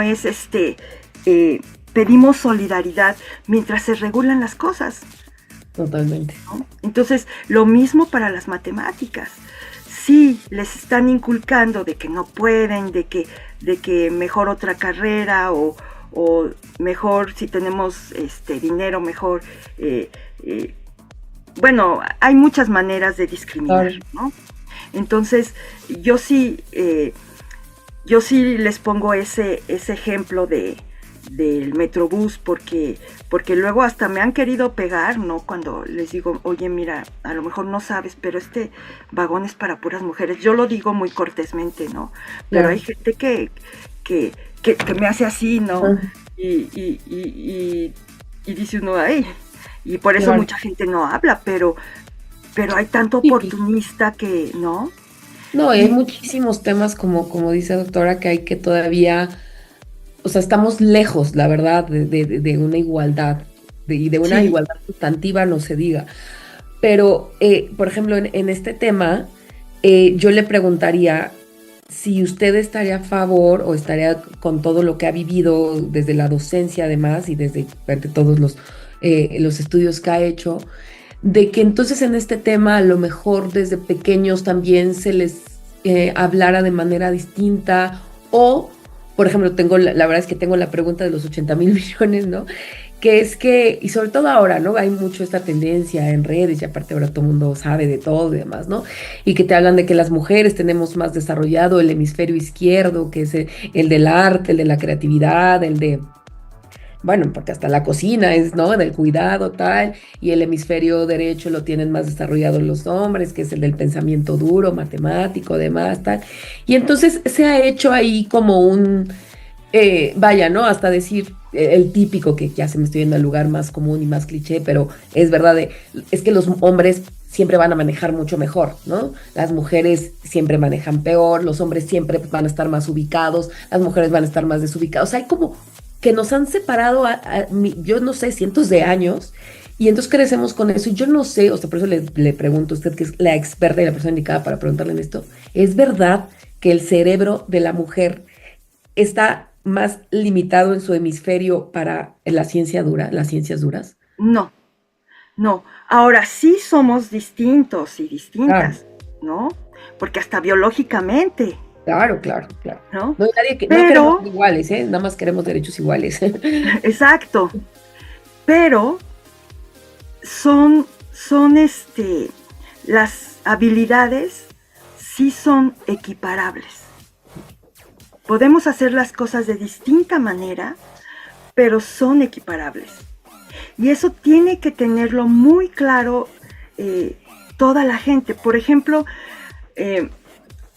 es pedimos solidaridad mientras se regulan las cosas. Totalmente. ¿No? Entonces, lo mismo para las matemáticas. Sí, les están inculcando de que no pueden, de que de que mejor otra carrera o mejor si tenemos dinero, mejor. Bueno, hay muchas maneras de discriminar, ¿no? Entonces, yo sí les pongo ese ejemplo del Metrobús porque luego hasta me han querido pegar, ¿no? Cuando les digo, oye, mira, a lo mejor no sabes, pero este vagón es para puras mujeres. Yo lo digo muy cortésmente, ¿no? Pero hay gente que me hace así, ¿no? Y dice uno, ay, y por eso mucha gente no habla, pero hay tanto oportunista que, ¿no? No, hay muchísimos temas como dice doctora, que hay que todavía, o sea, estamos lejos, la verdad, de una igualdad, y de una igualdad sustantiva no se diga. Pero, por ejemplo, en este tema, yo le preguntaría si usted estaría a favor o estaría con todo lo que ha vivido desde la docencia además y desde todos los estudios que ha hecho, de que entonces en este tema a lo mejor desde pequeños también se les hablara de manera distinta o, por ejemplo, la verdad es que tengo la pregunta de los 80,000 millones, ¿no? Que es que, y sobre todo ahora, ¿no? Hay mucho esta tendencia en redes y aparte ahora todo el mundo sabe de todo y demás, ¿no? Y que te hablan de que las mujeres tenemos más desarrollado el hemisferio izquierdo, que es el del arte, el de la creatividad, el de... Bueno, porque hasta la cocina es, ¿no? Del cuidado, tal, y el hemisferio derecho lo tienen más desarrollado los hombres, que es el del pensamiento duro, matemático, demás, tal. Y entonces se ha hecho ahí como un, vaya, ¿no? Hasta decir el típico, que ya se me estoy yendo al lugar más común y más cliché, pero es verdad, es que los hombres siempre van a manejar mucho mejor, ¿no? Las mujeres siempre manejan peor, los hombres siempre van a estar más ubicados, las mujeres van a estar más desubicadas. O sea, hay como que nos han separado, yo no sé, cientos de años, y entonces crecemos con eso, y yo no sé, o sea, por eso le pregunto a usted, que es la experta y la persona indicada para preguntarle en esto, ¿es verdad que el cerebro de la mujer está más limitado en su hemisferio para la ciencia dura, las ciencias duras? No. Ahora sí somos distintos y distintas, ¿no? Porque hasta biológicamente. Claro. ¿No? No hay nadie que, no queremos ser iguales, nada más queremos derechos iguales. Exacto. Pero son las habilidades sí son equiparables. Podemos hacer las cosas de distinta manera, pero son equiparables. Y eso tiene que tenerlo muy claro toda la gente. Por ejemplo,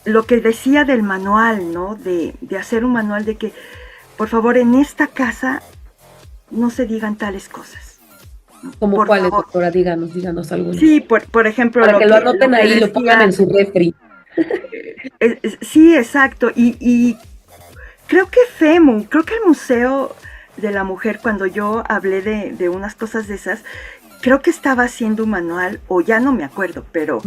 lo que decía del manual, ¿no? De hacer un manual de que, por favor, en esta casa no se digan tales cosas. ¿Cómo cuáles, doctora? Díganos algunos. Sí, por ejemplo... Para que lo anoten ahí y lo pongan en su refri. Sí, exacto. Y creo que el Museo de la Mujer, cuando yo hablé de unas cosas de esas, creo que estaba haciendo un manual, o ya no me acuerdo, pero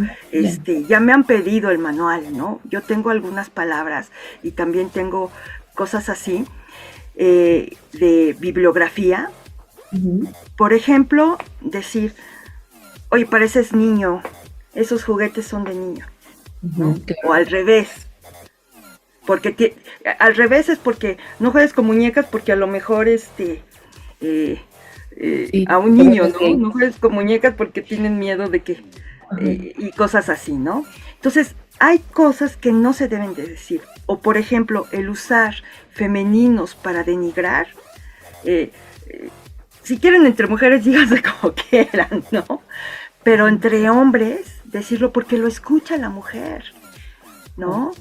ya me han pedido el manual, ¿no? Yo tengo algunas palabras y también tengo cosas así de bibliografía. Uh-huh. Por ejemplo, decir, oye, pareces niño, esos juguetes son de niño, ¿no? Uh-huh, claro. O al revés. Porque al revés es porque no juegues con muñecas porque a lo mejor a un niño, ¿no? No juegues con muñecas porque tienen miedo de que... y cosas así, ¿no? Entonces, hay cosas que no se deben de decir. O, por ejemplo, el usar femeninos para denigrar. Si quieren entre mujeres, díganse como quieran, ¿no? Pero entre hombres, decirlo porque lo escucha la mujer, ¿no?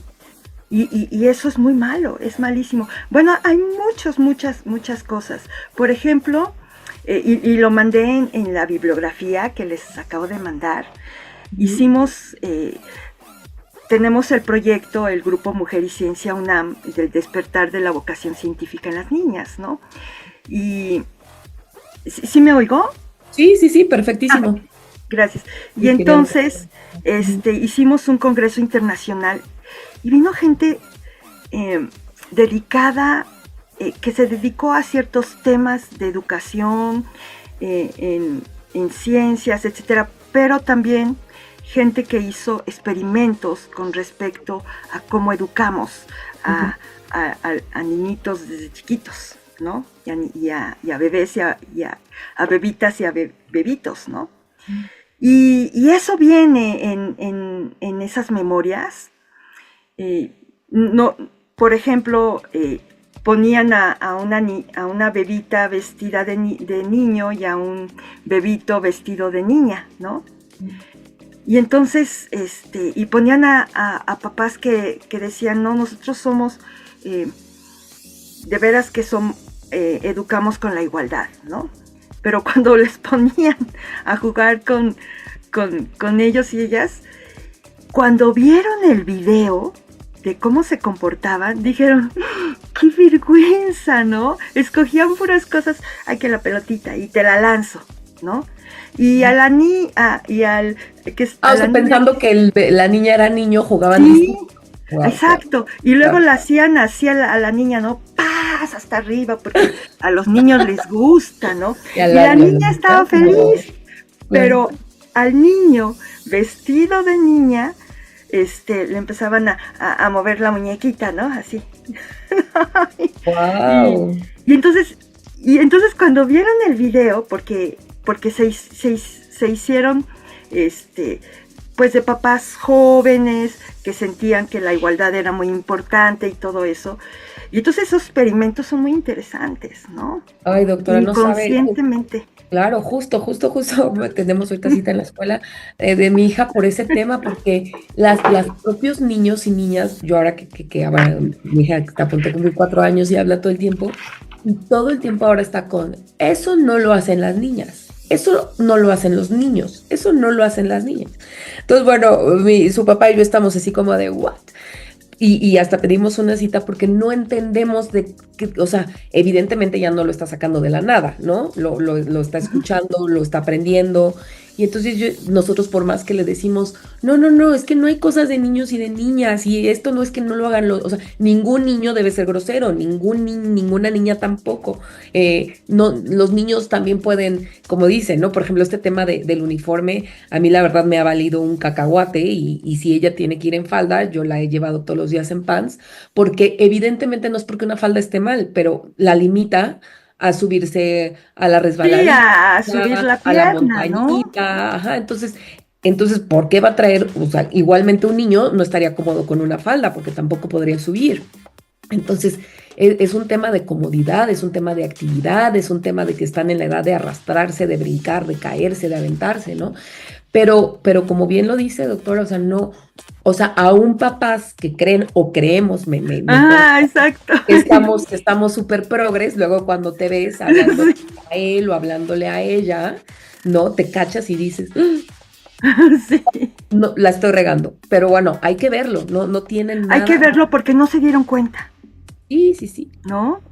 Y eso es muy malo, es malísimo. Bueno, hay muchas cosas. Por ejemplo... y lo mandé en la bibliografía que les acabo de mandar. Hicimos, tenemos el proyecto, el Grupo Mujer y Ciencia UNAM, del despertar de la vocación científica en las niñas, ¿no? Y, ¿sí me oigo? Sí, perfectísimo. Gracias. Y entonces, hicimos un congreso internacional y vino gente dedicada, que se dedicó a ciertos temas de educación, en ciencias, etcétera, pero también gente que hizo experimentos con respecto a cómo educamos a niñitos desde chiquitos, ¿no? Y a bebés a bebitas y a bebitos, ¿no? Y eso viene en esas memorias. No, por ejemplo, ponían a una bebita vestida de niño y a un bebito vestido de niña, ¿no? Y entonces, y ponían a papás que decían, no, nosotros somos, de veras que educamos con la igualdad, ¿no? Pero cuando les ponían a jugar con ellos y ellas, cuando vieron el video de cómo se comportaban, dijeron, ¡qué vergüenza!, ¿no? Escogían puras cosas, ay, que la pelotita, y te la lanzo, ¿no? Y a la niña, y al... o sea, pensando que la niña era niño, jugaban sí, distinto. Wow, exacto, y luego la hacían así a la niña, ¿no? ¡Paz! Hasta arriba, porque a los niños les gusta, ¿no? Y la niña estaba feliz, pero al niño vestido de niña, le empezaban a mover la muñequita, ¿no? Así. Wow. Y entonces cuando vieron el video, porque se hicieron, pues de papás jóvenes que sentían que la igualdad era muy importante y todo eso. Y entonces esos experimentos son muy interesantes, ¿no? Ay, doctora, no sabe. Inconscientemente. Claro, justo, tenemos ahorita cita en la escuela de mi hija por ese tema, porque las propios niños y niñas, yo ahora que ahora mi hija está a punto de cumplir 4 años y habla todo el tiempo, y todo el tiempo ahora está con, eso no lo hacen las niñas, eso no lo hacen los niños, eso no lo hacen las niñas. Entonces, bueno, su papá y yo estamos así como de, ¿what? Y hasta pedimos una cita porque no entendemos de que, o sea, evidentemente ya no lo está sacando de la nada, ¿no? Lo está escuchando, lo está aprendiendo. Y entonces nosotros por más que le decimos, no, es que no hay cosas de niños y de niñas, y esto no es que no lo hagan, o sea, ningún niño debe ser grosero, ninguna niña tampoco. No, los niños también pueden, como dicen, ¿no? Por ejemplo, este tema del uniforme, a mí la verdad me ha valido un cacahuate, y si ella tiene que ir en falda, yo la he llevado todos los días en pants, porque evidentemente no es porque una falda esté mal, pero la limita a subirse a la resbaladilla, sí, a subir la pierna, a la montañita, ¿no? Ajá, entonces, ¿por qué va a traer? O sea, igualmente un niño no estaría cómodo con una falda, porque tampoco podría subir. Entonces, es un tema de comodidad, es un tema de actividad, es un tema de que están en la edad de arrastrarse, de brincar, de caerse, de aventarse, ¿no? Pero como bien lo dice, doctora, o sea, no, o sea, aún papás que creen o creemos, exacto. que estamos súper progres, luego cuando te ves hablándole a él o hablándole a ella, ¿no? Te cachas y dices, sí. No, la estoy regando, pero bueno, hay que verlo, no tienen nada. Hay que verlo porque no se dieron cuenta. Sí. ¿No?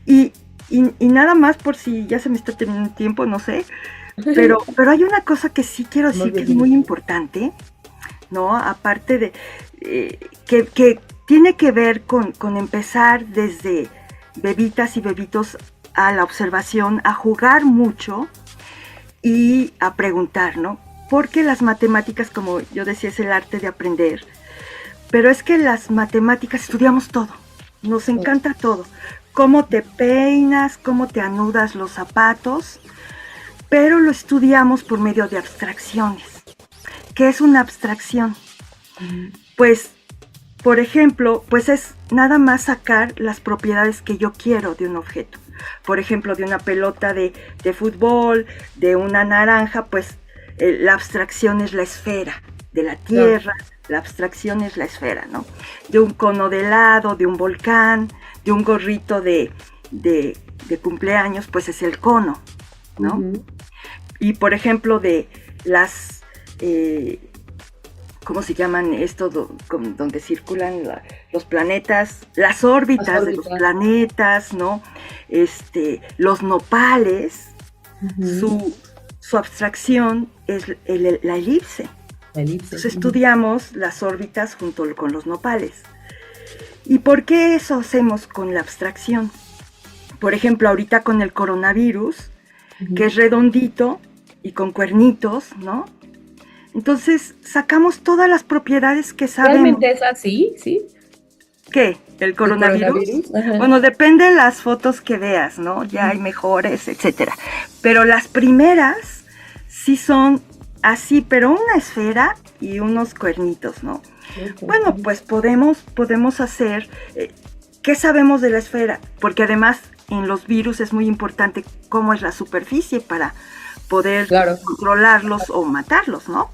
Y nada más, por si ya se me está terminando el tiempo, no sé, pero hay una cosa que sí quiero decir que es muy importante, ¿no? Aparte de que tiene que ver con empezar desde bebitas y bebitos a la observación, a jugar mucho y a preguntar, ¿no? Porque las matemáticas, como yo decía, es el arte de aprender, pero es que las matemáticas estudiamos todo, nos encanta todo. Cómo te peinas, cómo te anudas los zapatos, pero lo estudiamos por medio de abstracciones. ¿Qué es una abstracción? Pues, por ejemplo, pues es nada más sacar las propiedades que yo quiero de un objeto. Por ejemplo, de una pelota de fútbol, de una naranja, pues la abstracción es la esfera. De la tierra, la abstracción es la esfera, ¿no? De un cono de helado, de un volcán, de un gorrito de cumpleaños, pues es el cono, ¿no? Y por ejemplo, de las, ¿cómo se llaman esto? Donde circulan los planetas, las órbitas de los planetas, ¿no? Los nopales, su abstracción es la elipse. Entonces estudiamos las órbitas junto con los nopales. ¿Y por qué eso hacemos con la abstracción? Por ejemplo, ahorita con el coronavirus, que es redondito y con cuernitos, ¿no? Entonces sacamos todas las propiedades que sabemos. ¿Realmente es así? Sí. ¿Qué? ¿El coronavirus? Ajá. Bueno, depende de las fotos que veas, ¿no? Ya hay mejores, etcétera. Pero las primeras sí son así, pero una esfera y unos cuernitos, ¿no? Bueno, pues podemos hacer... ¿qué sabemos de la esfera? Porque además en los virus es muy importante cómo es la superficie para poder controlarlos o matarlos, ¿no?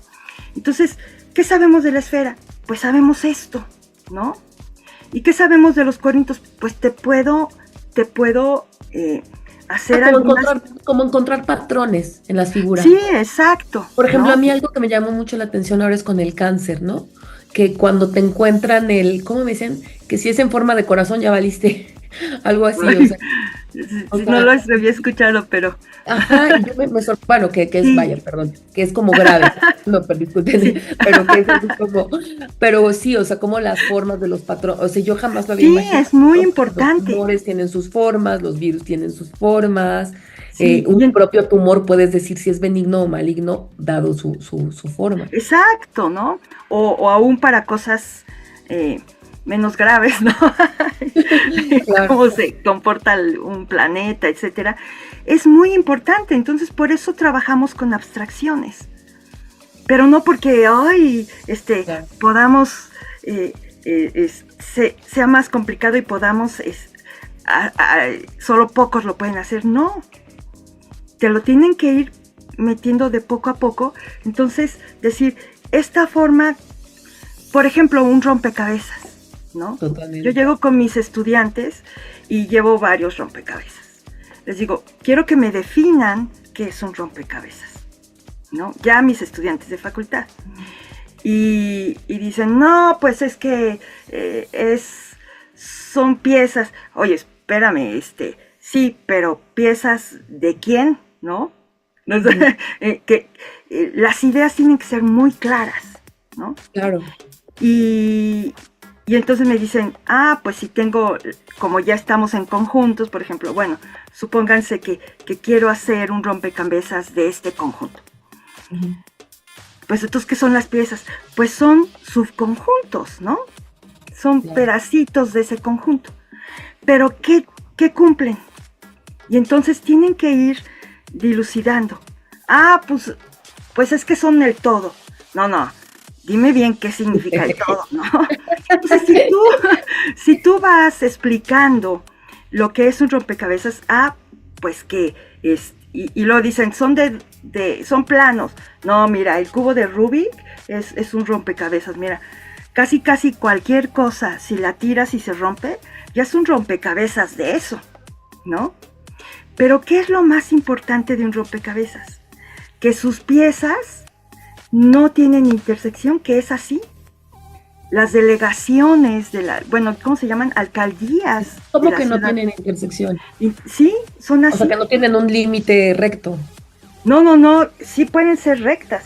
Entonces, ¿qué sabemos de la esfera? Pues sabemos esto, ¿no? ¿Y qué sabemos de los cuernitos? Pues te puedo hacer como encontrar patrones en las figuras. Sí, exacto. Por ejemplo, ¿no? a mí algo que me llamó mucho la atención ahora es con el cáncer, ¿no? Que cuando te encuentran ¿cómo me dicen? Que si es en forma de corazón ya valiste. Algo así, o sea. No lo había escuchado, pero... Ajá, y yo me bueno, que es, vaya, perdón, que es como grave, no, pero disculpen, Sí. pero que es como, pero sí, o sea, como las formas de los patrones, o sea, yo jamás lo había Sí, imaginado. es muy Los importante. tumores tienen sus formas, los virus tienen sus formas, Sí, un propio tumor puedes decir si es benigno o maligno, dado su forma. Exacto, ¿no? O aún para cosas menos graves, ¿no? Claro. Cómo se comporta un planeta, etcétera. Es muy importante, entonces por eso trabajamos con abstracciones. Pero no porque hoy Claro. podamos sea más complicado y podamos solo pocos lo pueden hacer. No, te lo tienen que ir metiendo de poco a poco. Entonces decir, esta forma, por ejemplo, un rompecabezas, ¿no? Totalmente. Yo llego con mis estudiantes y llevo varios rompecabezas. Les digo, quiero que me definan qué es un rompecabezas, ¿no? Ya mis estudiantes de facultad. Y dicen, no, pues es que son piezas. Oye, espérame, sí, pero piezas de quién, ¿no? Las ideas tienen que ser muy claras, ¿no? Claro. Y entonces me dicen, pues si tengo, como ya estamos en conjuntos, por ejemplo, bueno, supónganse que quiero hacer un rompecabezas de este conjunto. Uh-huh. Pues entonces, ¿qué son las piezas? Pues son subconjuntos, ¿no? Son pedacitos de ese conjunto. Pero ¿qué cumplen? Y entonces tienen que ir dilucidando. Pues es que son el todo. No. Dime bien qué significa el todo, ¿no? Entonces, si tú vas explicando lo que es un rompecabezas, pues que es, y lo dicen, son planos. No, mira, el cubo de Rubik es un rompecabezas. Mira, casi cualquier cosa, si la tiras y se rompe, ya es un rompecabezas de eso, ¿no? Pero ¿qué es lo más importante de un rompecabezas? Que sus piezas no tienen intersección, que es así. Las delegaciones ¿cómo se llaman? Alcaldías. ¿Cómo que no tienen intersección? Sí, son así. O sea, que no tienen un límite recto. No, sí pueden ser rectas,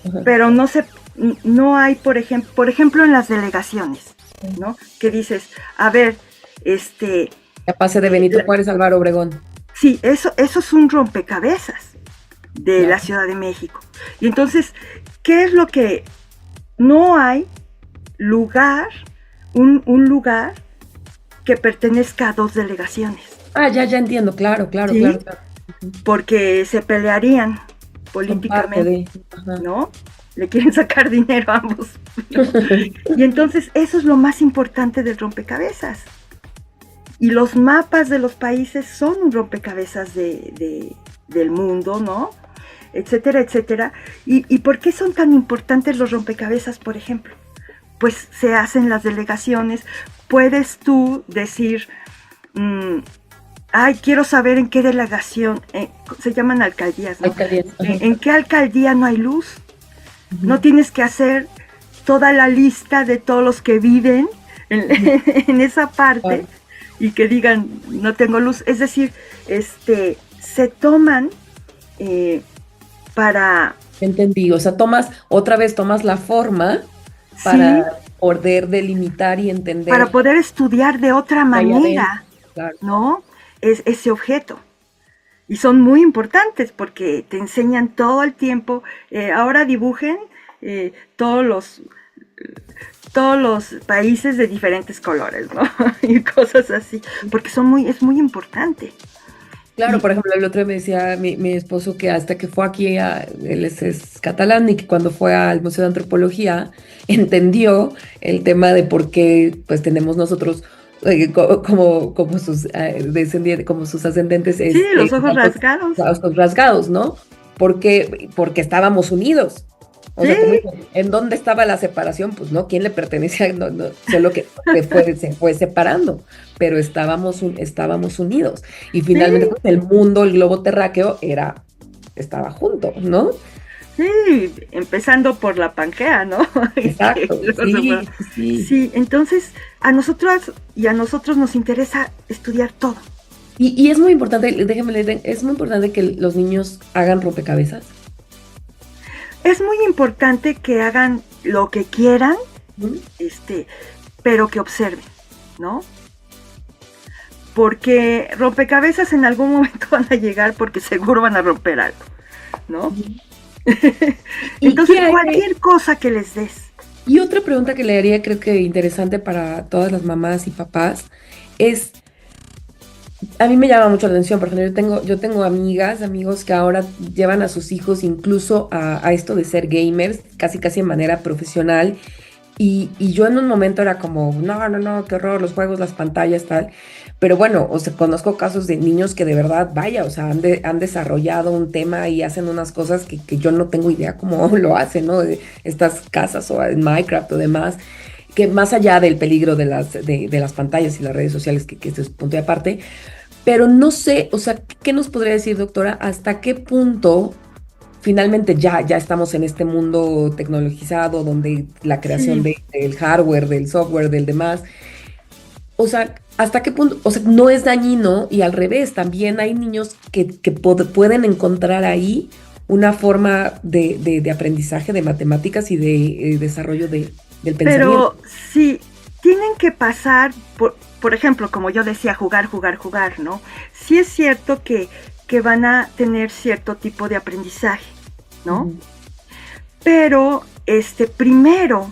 uh-huh. Pero no hay, por ejemplo, en las delegaciones, ¿no? Que dices, a ver, La pase de Benito Juárez, Álvaro Obregón. Sí, eso es un rompecabezas de la Ciudad de México. Y entonces, ¿qué es lo que no hay? Un lugar que pertenezca a dos delegaciones. Ya entiendo, claro. ¿Sí? Claro. Porque se pelearían políticamente, ¿no? Le quieren sacar dinero a ambos. Y entonces eso es lo más importante del rompecabezas. Y los mapas de los países son un rompecabezas del mundo, ¿no? Etcétera, etcétera. ¿Y por qué son tan importantes los rompecabezas, por ejemplo? Pues se hacen las delegaciones. Puedes tú decir, quiero saber en qué delegación, se llaman alcaldías, ¿no? Alcaldías. ¿En qué alcaldía no hay luz? Uh-huh. No tienes que hacer toda la lista de todos los que viven en esa parte y que digan, no tengo luz. Es decir, se toman para... Entendí, o sea, tomas la forma para poder delimitar y entender. Para poder estudiar de otra manera, ¿no? Ese objeto. Y son muy importantes porque te enseñan todo el tiempo. Ahora dibujen todos todos los países de diferentes colores, ¿no? Y cosas así, porque es muy importante. Claro, por ejemplo, el otro día me decía mi esposo que hasta que fue aquí, él es catalán y que cuando fue al Museo de Antropología entendió el tema de por qué pues tenemos nosotros como sus descendientes, como sus ascendentes, Sí, los ojos rasgados. los ojos rasgados, ¿no? Porque estábamos unidos. O sea, como Sí, dicen, ¿en dónde estaba la separación? Pues no, ¿quién le pertenecía? No, no, solo que se fue separando, pero estábamos unidos. Y finalmente sí, pues, el mundo, el globo terráqueo, estaba junto, ¿no? sí, empezando por la Pangea, ¿no? Exacto, sí, sí. Sí, entonces a nosotras y a nosotros nos interesa estudiar todo. Y es muy importante, déjenme leer, es muy importante que los niños hagan rompecabezas. Es muy importante que hagan lo que quieran, ¿Mm? pero que observen, ¿no? Porque rompecabezas en algún momento van a llegar porque seguro van a romper algo, ¿no? ¿Y Entonces, qué hay cualquier cosa que les des. Y otra pregunta que le haría, creo que interesante para todas las mamás y papás, es, a mí me llama mucho la atención, por ejemplo, yo tengo amigas, amigos que ahora llevan a sus hijos incluso a esto de ser gamers, casi casi de manera profesional, y yo en un momento era como, no, no, no, qué horror, los juegos, las pantallas, tal. Pero bueno, o sea, conozco casos de niños que de verdad, vaya, o sea, han desarrollado un tema y hacen unas cosas que yo no tengo idea cómo lo hacen, ¿no? De estas casas o en Minecraft o demás, que más allá del peligro de las pantallas y las redes sociales, que esto es punto y aparte, pero no sé, o sea, ¿qué nos podría decir, doctora? ¿Hasta qué punto finalmente ya estamos en este mundo tecnologizado donde la creación Sí, del hardware, del software, del demás? O sea, ¿hasta qué punto? O sea, no es dañino y al revés, también hay niños que pueden encontrar ahí una forma de aprendizaje de matemáticas y de desarrollo del pensamiento. pero sí, tienen que pasar, por ejemplo, como yo decía, jugar, jugar, jugar, ¿no? Sí es cierto que van a tener cierto tipo de aprendizaje, ¿no? Ujú. Pero primero,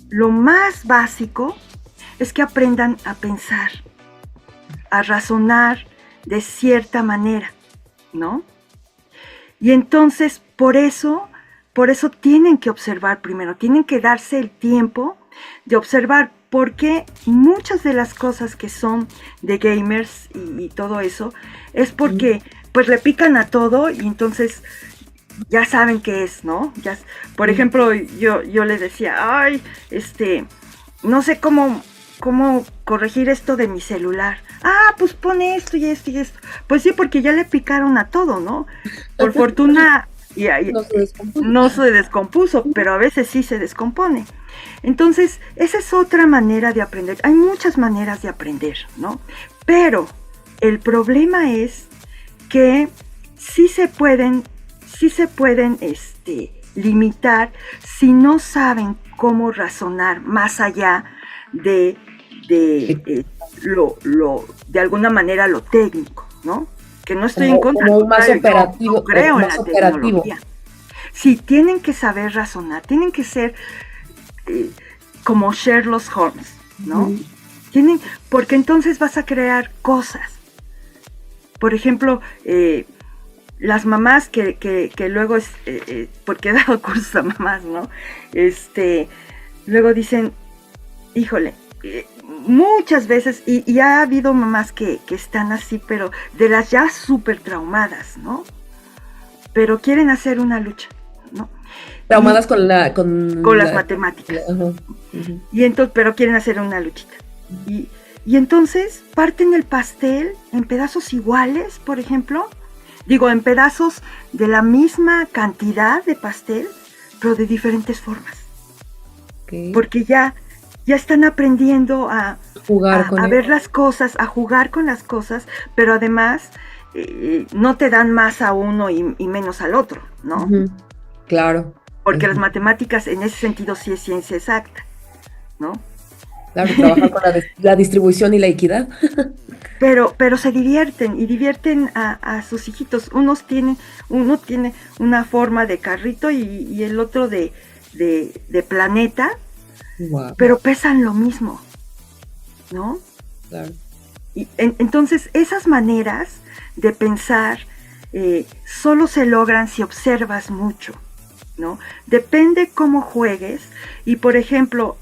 lo más básico es que aprendan a pensar, a razonar de cierta manera, ¿no? Y entonces, por eso tienen que observar primero, tienen que darse el tiempo de observar, porque muchas de las cosas que son de gamers y todo eso, es porque pues le pican a todo y entonces ya saben qué es, ¿no? Por Sí. ejemplo, yo le decía, ay, no sé cómo corregir esto de mi celular. Ah, pues pone esto y esto y esto. Pues sí, porque ya le picaron a todo, ¿no? Por fortuna No se descompuso. no se descompuso, pero a veces sí se descompone. Entonces, esa es otra manera de aprender. Hay muchas maneras de aprender, ¿no? Pero el problema es que sí se pueden limitar si no saben cómo razonar más allá de, de de alguna manera lo técnico, ¿no? Que no estoy en contra, Como al un más contrario, yo operativo, creo en más la operativo. tecnología. Sí, tienen que saber razonar, tienen que ser eh, como Sherlock Holmes, ¿no? Ujú. Porque entonces vas a crear cosas. Por ejemplo, las mamás que luego, porque he dado cursos a mamás, ¿no? Luego dicen, híjole, muchas veces, y ha habido mamás que están así, pero de las ya súper traumadas, ¿no? Pero quieren hacer una lucha, ¿no? Traumadas Y con las matemáticas. ajá, ujú. Y entonces, pero quieren hacer una luchita. Y entonces parten el pastel en pedazos iguales, por ejemplo. Digo, en pedazos de la misma cantidad de pastel, pero de diferentes formas. Ok. Porque ya están aprendiendo Jugar con a él. ver las cosas, a jugar con las cosas, pero además no te dan más a uno y menos al otro, ¿no? Ujú. Claro, Porque las matemáticas en ese sentido sí es ciencia exacta, ¿no? claro, trabajar con la distribución y la equidad. Pero se divierten y divierten a sus hijitos. Uno tiene una forma de carrito y el otro de planeta, Wow, pero pesan lo mismo, ¿no? claro. Y entonces esas maneras de pensar solo se logran si observas mucho, ¿no? Depende cómo juegues. Y por ejemplo,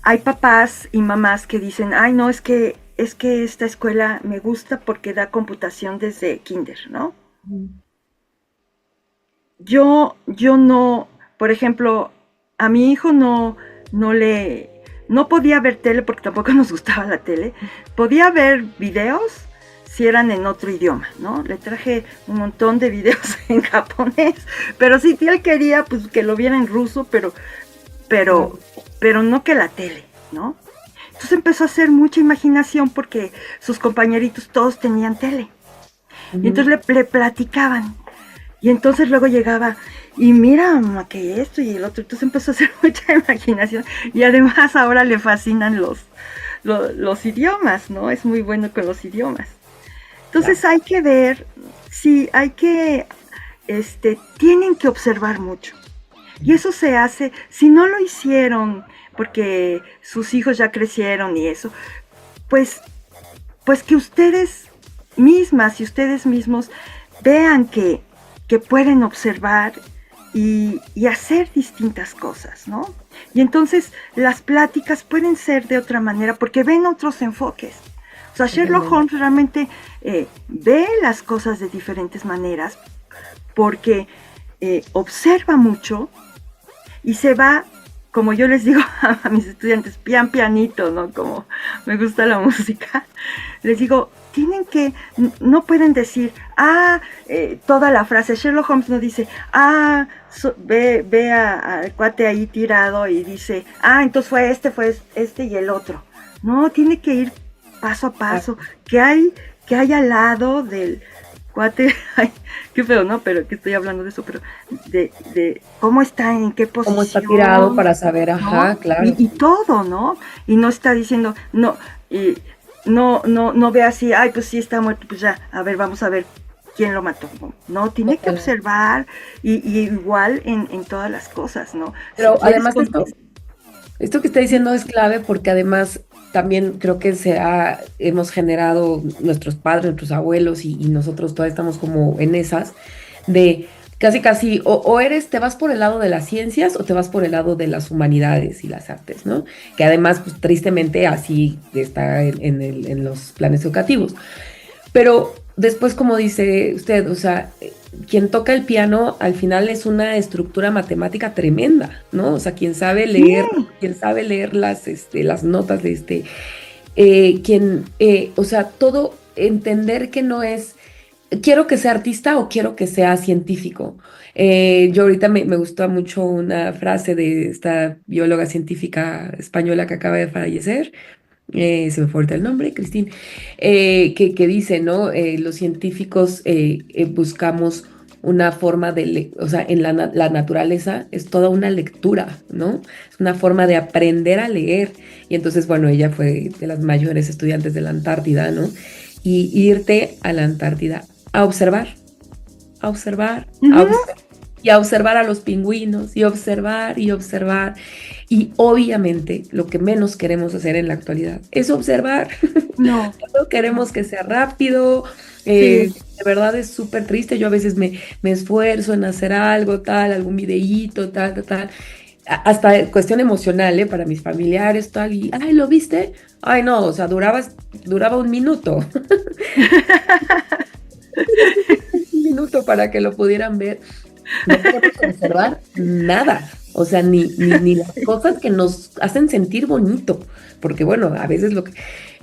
hay papás y mamás que dicen, ay, no, es que esta escuela me gusta porque da computación desde kinder, ¿no? Yo no, por ejemplo, a mi hijo no podía ver tele porque tampoco nos gustaba la tele. Podía ver videos si eran en otro idioma, ¿no? Le traje un montón de videos en japonés, pero si él quería, pues que lo viera en ruso, pero no que la tele, ¿no? Entonces empezó a hacer mucha imaginación porque sus compañeritos todos tenían tele. Y entonces le platicaban. Y entonces luego llegaba, y mira, mamá, que esto y el otro. Entonces empezó a hacer mucha imaginación. Y además ahora le fascinan los idiomas, ¿no? Es muy bueno con los idiomas. Entonces hay que ver, sí, tienen que observar mucho. Y eso se hace, si no lo hicieron porque sus hijos ya crecieron y eso, pues que ustedes mismas y ustedes mismos vean que pueden observar y hacer distintas cosas, ¿no? Y entonces las pláticas pueden ser de otra manera porque ven otros enfoques. O sea, Sherlock Holmes realmente ve las cosas de diferentes maneras porque observa mucho y se va, como yo les digo a mis estudiantes, pianito, ¿no? Como me gusta la música, les digo, no pueden decir, toda la frase. Sherlock Holmes no dice, ve al cuate ahí tirado y dice, entonces fue este y el otro. No, tiene que ir paso a paso. ¿Qué hay al lado del cuate? Ay, qué feo, ¿no? Pero que estoy hablando de eso, pero de cómo está, en qué posición. Cómo está tirado para saber, ajá, ¿no? claro. Y todo, ¿no? Y no está diciendo, no ve así, pues sí está muerto, pues ya, a ver, vamos a ver quién lo mató. No, tiene que observar y igual en todas las cosas, ¿no? Pero además esto que está diciendo es clave porque además también creo que hemos generado nuestros padres, nuestros abuelos y nosotros todavía estamos como en esas de casi o te vas por el lado de las ciencias o te vas por el lado de las humanidades y las artes, ¿no? Que además, pues tristemente así está en los planes educativos. Pero después, como dice usted, o sea, quien toca el piano al final es una estructura matemática tremenda, ¿no? O sea, quien sabe leer las notas de o sea, todo entender que no es quiero que sea artista o quiero que sea científico. Yo ahorita me gustó mucho una frase de esta bióloga científica española que acaba de fallecer, se me fue ahorita el nombre, Cristín, que dice, ¿no? Los científicos buscamos una forma o sea, en la naturaleza es toda una lectura, ¿no? Es una forma de aprender a leer. Y entonces, bueno, ella fue de las mayores estudiantes de la Antártida, ¿no? Y irte a la Antártida a observar, y a observar a los pingüinos, y observar. Y obviamente lo que menos queremos hacer en la actualidad es observar. No. No queremos que sea rápido. Sí. De verdad es súper triste. Yo a veces me esfuerzo en hacer algo, algún videíto, tal. Hasta cuestión emocional, para mis familiares, tal. Y, ¿lo viste? Ay, no, o sea, duraba un minuto. Un minuto para que lo pudieran ver. No podemos observar nada, o sea, ni las cosas que nos hacen sentir bonito, porque bueno, a veces lo que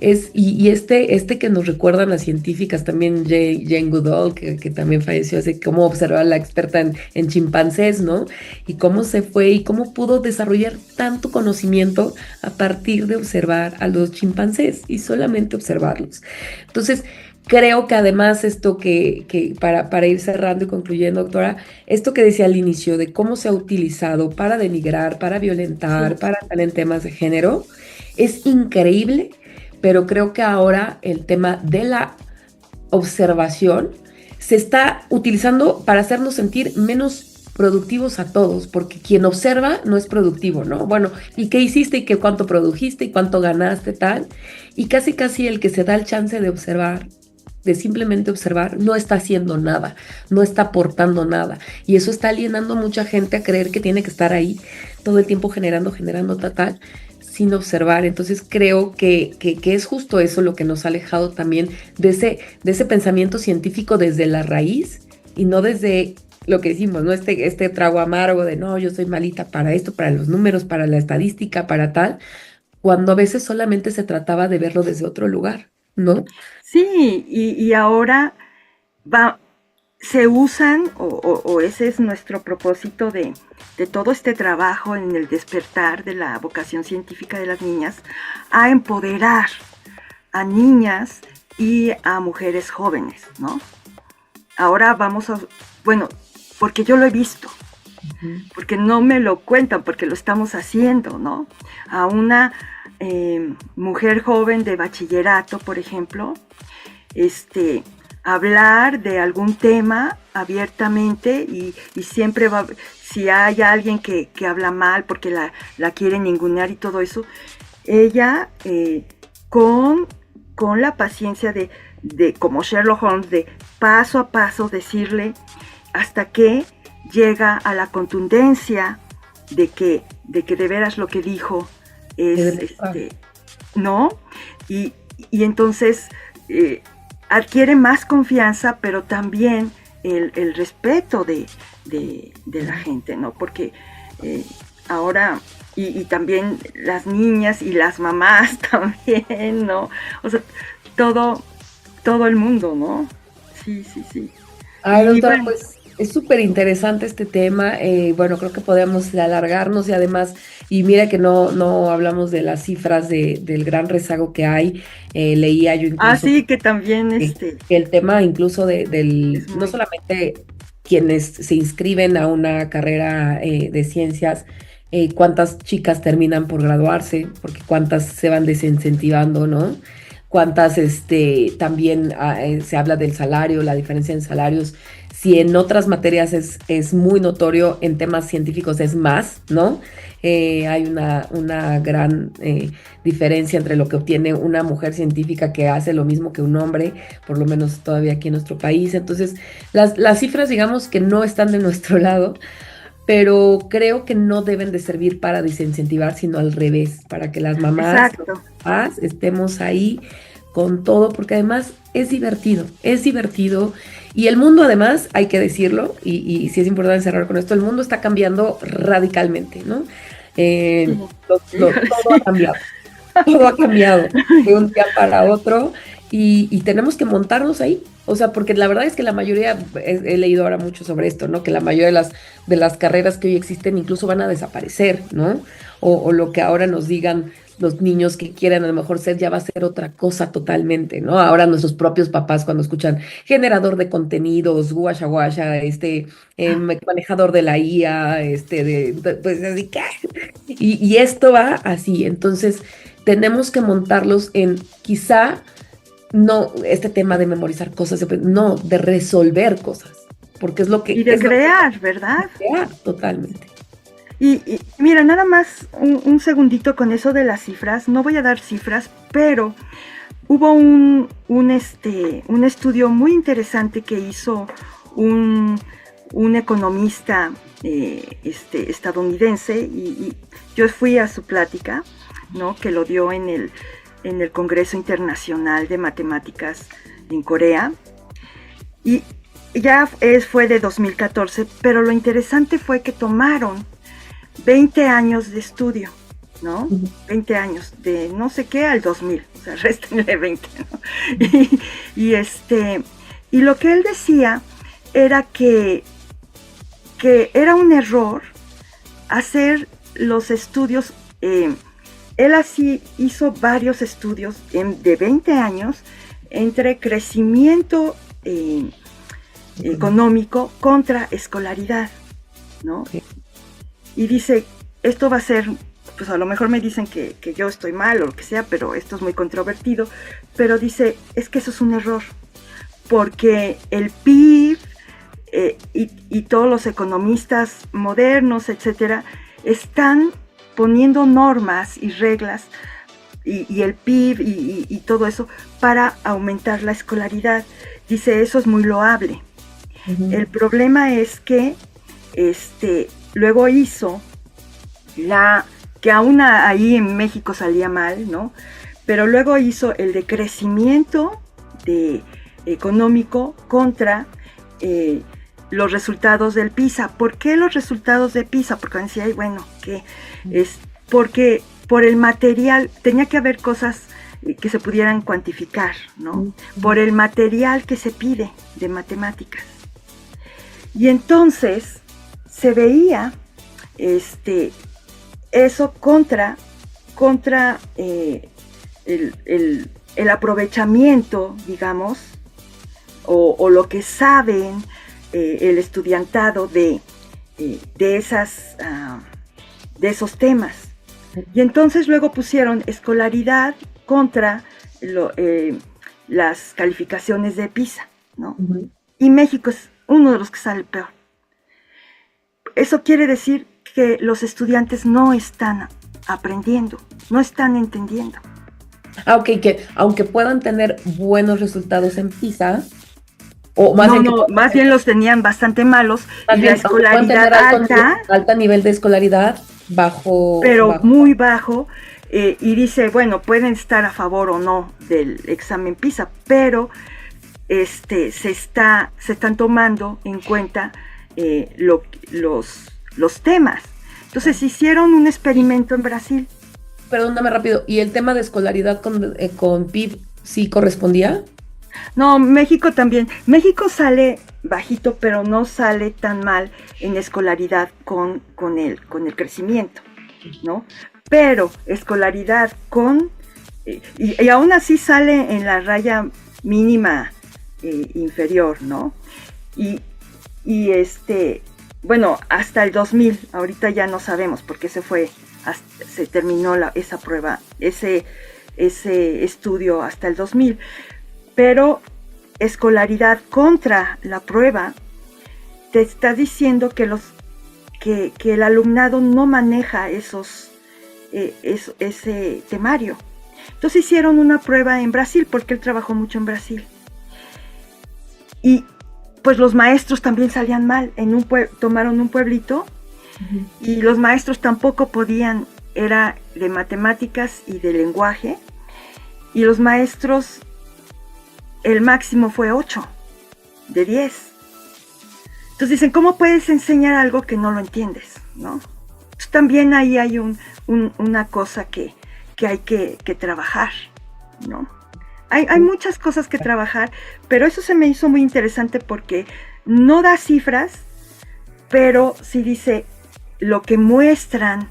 es, y este que nos recuerdan las científicas también, Jane Goodall, que también falleció, hace cómo observar la experta en chimpancés, ¿no? Y cómo se fue y cómo pudo desarrollar tanto conocimiento a partir de observar a los chimpancés y solamente observarlos. Entonces, creo que además esto que para ir cerrando y concluyendo, doctora, esto que decía al inicio de cómo se ha utilizado para denigrar, para violentar, para estar en temas de género, es increíble, pero creo que ahora el tema de la observación se está utilizando para hacernos sentir menos productivos a todos, porque quien observa no es productivo, ¿no? Bueno, ¿y qué hiciste y qué cuánto produjiste y cuánto ganaste, tal? Y casi casi el que se da el chance de observar, de simplemente observar, no está haciendo nada, no está aportando nada. Y eso está alienando a mucha gente a creer que tiene que estar ahí todo el tiempo generando, tal, sin observar. Entonces creo que es justo eso lo que nos ha alejado también de ese pensamiento científico desde la raíz y no desde lo que decimos, ¿no? Este trago amargo de no, yo soy malita para esto, para los números, para la estadística, para tal, cuando a veces solamente se trataba de verlo desde otro lugar, ¿no? Sí, y ahora va, se usan, o ese es nuestro propósito de todo este trabajo en el despertar de la vocación científica de las niñas, a empoderar a niñas y a mujeres jóvenes, ¿no? Ahora vamos a, bueno, porque yo lo he visto, porque no me lo cuentan, porque lo estamos haciendo, ¿no? A una mujer joven de bachillerato, por ejemplo, hablar de algún tema abiertamente y siempre va, si hay alguien que habla mal porque la quiere ningunear y todo eso, ella con la paciencia de como Sherlock Holmes, de paso a paso decirle hasta que llega a la contundencia de que de veras lo que dijo es, ¿no? Y entonces adquiere más confianza, pero también el respeto de la gente, ¿no? Porque ahora, y también las niñas y las mamás también, ¿no? O sea, todo el mundo, ¿no? Sí, sí, sí. Ay, Y doctora, bueno, pues es súper interesante este tema. Bueno, creo que podemos alargarnos y además, y mira que no hablamos de las cifras del gran rezago que hay. Leía yo incluso sí, que también que el tema incluso del, es no muy... solamente quienes se inscriben a una carrera de ciencias, cuántas chicas terminan por graduarse, porque cuántas se van desincentivando, ¿no? Cuántas también se habla del salario, la diferencia en salarios. Si en otras materias es muy notorio, en temas científicos es más, ¿no? Hay una gran diferencia entre lo que obtiene una mujer científica que hace lo mismo que un hombre, por lo menos todavía aquí en nuestro país. Entonces, las cifras, digamos que no están de nuestro lado, pero creo que no deben de servir para desincentivar, sino al revés, para que las mamás, los Exacto. papás, estemos ahí con todo, porque además es divertido. Y el mundo además, hay que decirlo, y sí es importante cerrar con esto, el mundo está cambiando radicalmente, ¿no? Sí, Todo ha cambiado, todo ha cambiado de un día para otro y tenemos que montarnos ahí. O sea, porque la verdad es que la mayoría, he leído ahora mucho sobre esto, ¿no? Que la mayoría de las carreras que hoy existen incluso van a desaparecer, ¿no? O lo que ahora nos digan los niños que quieran a lo mejor ser, ya va a ser otra cosa totalmente, ¿no? Ahora nuestros propios papás cuando escuchan generador de contenidos, guasha guasha, manejador de la IA, pues así que, y esto va así, entonces tenemos que montarlos en quizá no este tema de memorizar cosas, no, de resolver cosas, porque y de es lo que crear, ¿verdad? crea totalmente. Y mira, nada más un segundito con eso de las cifras. No voy a dar cifras, pero hubo un estudio muy interesante que hizo un economista estadounidense y yo fui a su plática, ¿no? Que lo dio en el Congreso Internacional de Matemáticas en Corea. Y ya fue de 2014, pero lo interesante fue que tomaron 20 años de estudio, ¿no? 20 años, de no sé qué al 2000, o sea, réstenle 20, ¿no? Y lo que él decía era que era un error hacer los estudios, él así hizo varios estudios de 20 años entre crecimiento económico contra escolaridad, ¿no? Y dice, esto va a ser, pues a lo mejor me dicen que yo estoy mal o lo que sea, pero esto es muy controvertido, pero dice, es que eso es un error, porque el PIB y todos los economistas modernos, etcétera, están poniendo normas y reglas y el PIB y todo eso para aumentar la escolaridad. Dice, eso es muy loable. El problema es que luego hizo que aún ahí en México salía mal, ¿no? Pero luego hizo el decrecimiento económico contra los resultados del PISA. ¿Por qué los resultados de PISA? Porque decía, bueno, que es porque por el material, tenía que haber cosas que se pudieran cuantificar, ¿no? Por el material que se pide de matemáticas. Y entonces se veía eso contra el aprovechamiento, digamos, o lo que saben el estudiantado de esos temas. Y entonces luego pusieron escolaridad contra las calificaciones de PISA, ¿no? Y México es uno de los que sale peor. Eso quiere decir que los estudiantes no están aprendiendo, no están entendiendo. Ok, que aunque puedan tener buenos resultados en PISA, o más más bien los tenían bastante malos, y la escolaridad alta nivel de escolaridad, muy bajo, y dice, bueno, pueden estar a favor o no del examen PISA, pero se están tomando en cuenta los temas. Entonces hicieron un experimento en Brasil. Perdóname rápido, ¿y el tema de escolaridad con PIB sí correspondía? No, México también. México sale bajito, pero no sale tan mal en escolaridad con el crecimiento, ¿no? Pero escolaridad y aún así sale en la raya mínima inferior, ¿no? Bueno, hasta el 2000, ahorita ya no sabemos porque se terminó esa prueba, ese estudio hasta el 2000, pero escolaridad contra la prueba te está diciendo que el alumnado no maneja ese temario. Entonces hicieron una prueba en Brasil, porque él trabajó mucho en Brasil. Y pues los maestros también salían mal. Tomaron un pueblito, y los maestros tampoco podían, era de matemáticas y de lenguaje, y los maestros, el máximo fue 8 de 10. Entonces dicen, ¿cómo puedes enseñar algo que no lo entiendes, ¿no? Entonces, también ahí hay una cosa que hay que trabajar, ¿no? Hay muchas cosas que trabajar, pero eso se me hizo muy interesante porque no da cifras, pero sí dice lo que muestran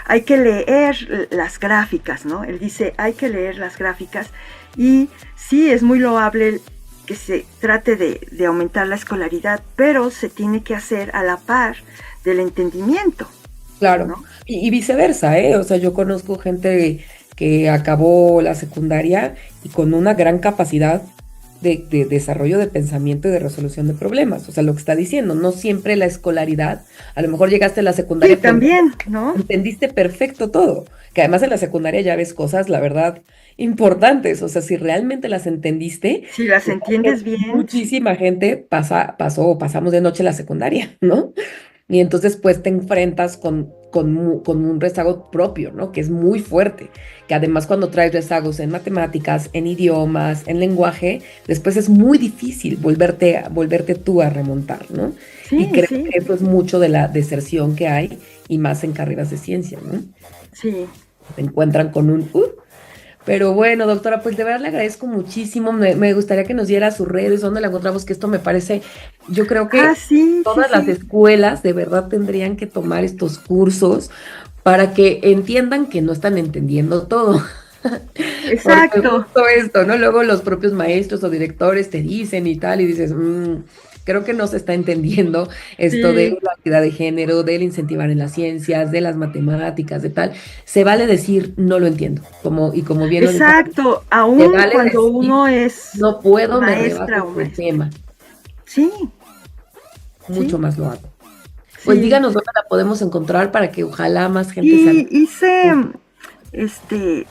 hay que leer las gráficas, ¿no? Él dice, hay que leer las gráficas, y sí, es muy loable que se trate de aumentar la escolaridad, pero se tiene que hacer a la par del entendimiento. Claro, ¿no? Y viceversa, ¿eh? O sea, yo conozco gente que acabó la secundaria y con una gran capacidad de desarrollo de pensamiento y de resolución de problemas. O sea, lo que está diciendo, no siempre la escolaridad, a lo mejor llegaste a la secundaria, sí, también, ¿no? Entendiste perfecto todo, que además en la secundaria ya ves cosas, la verdad, importantes. O sea, si realmente las entendiste, si las entiendes bien. Muchísima gente pasamos de noche la secundaria, ¿no? Y entonces pues te enfrentas con un rezago propio, ¿no? Que es muy fuerte, que además cuando traes rezagos en matemáticas, en idiomas, en lenguaje, después es muy difícil volverte tú a remontar, ¿no? Sí, y creo que eso es mucho de la deserción que hay, y más en carreras de ciencia, ¿no? Sí. Te encuentran con un... Pero bueno, doctora, pues de verdad le agradezco muchísimo. Me gustaría que nos diera sus redes, dónde la encontramos, que esto me parece, yo creo que todas las escuelas de verdad tendrían que tomar estos cursos para que entiendan que no están entendiendo todo. Exacto. Todo esto, ¿no? Luego los propios maestros o directores te dicen y tal, y dices, creo que no se está entendiendo esto de la equidad de género, del incentivar en las ciencias, de las matemáticas, de tal. Se vale decir, no lo entiendo, como bien exacto, aún vale cuando decir, uno es no puedo, maestra me rebajo el tema. Sí, mucho ¿sí? más loable. Pues Sí. díganos dónde la podemos encontrar para que ojalá más gente se Y anime. hice, este,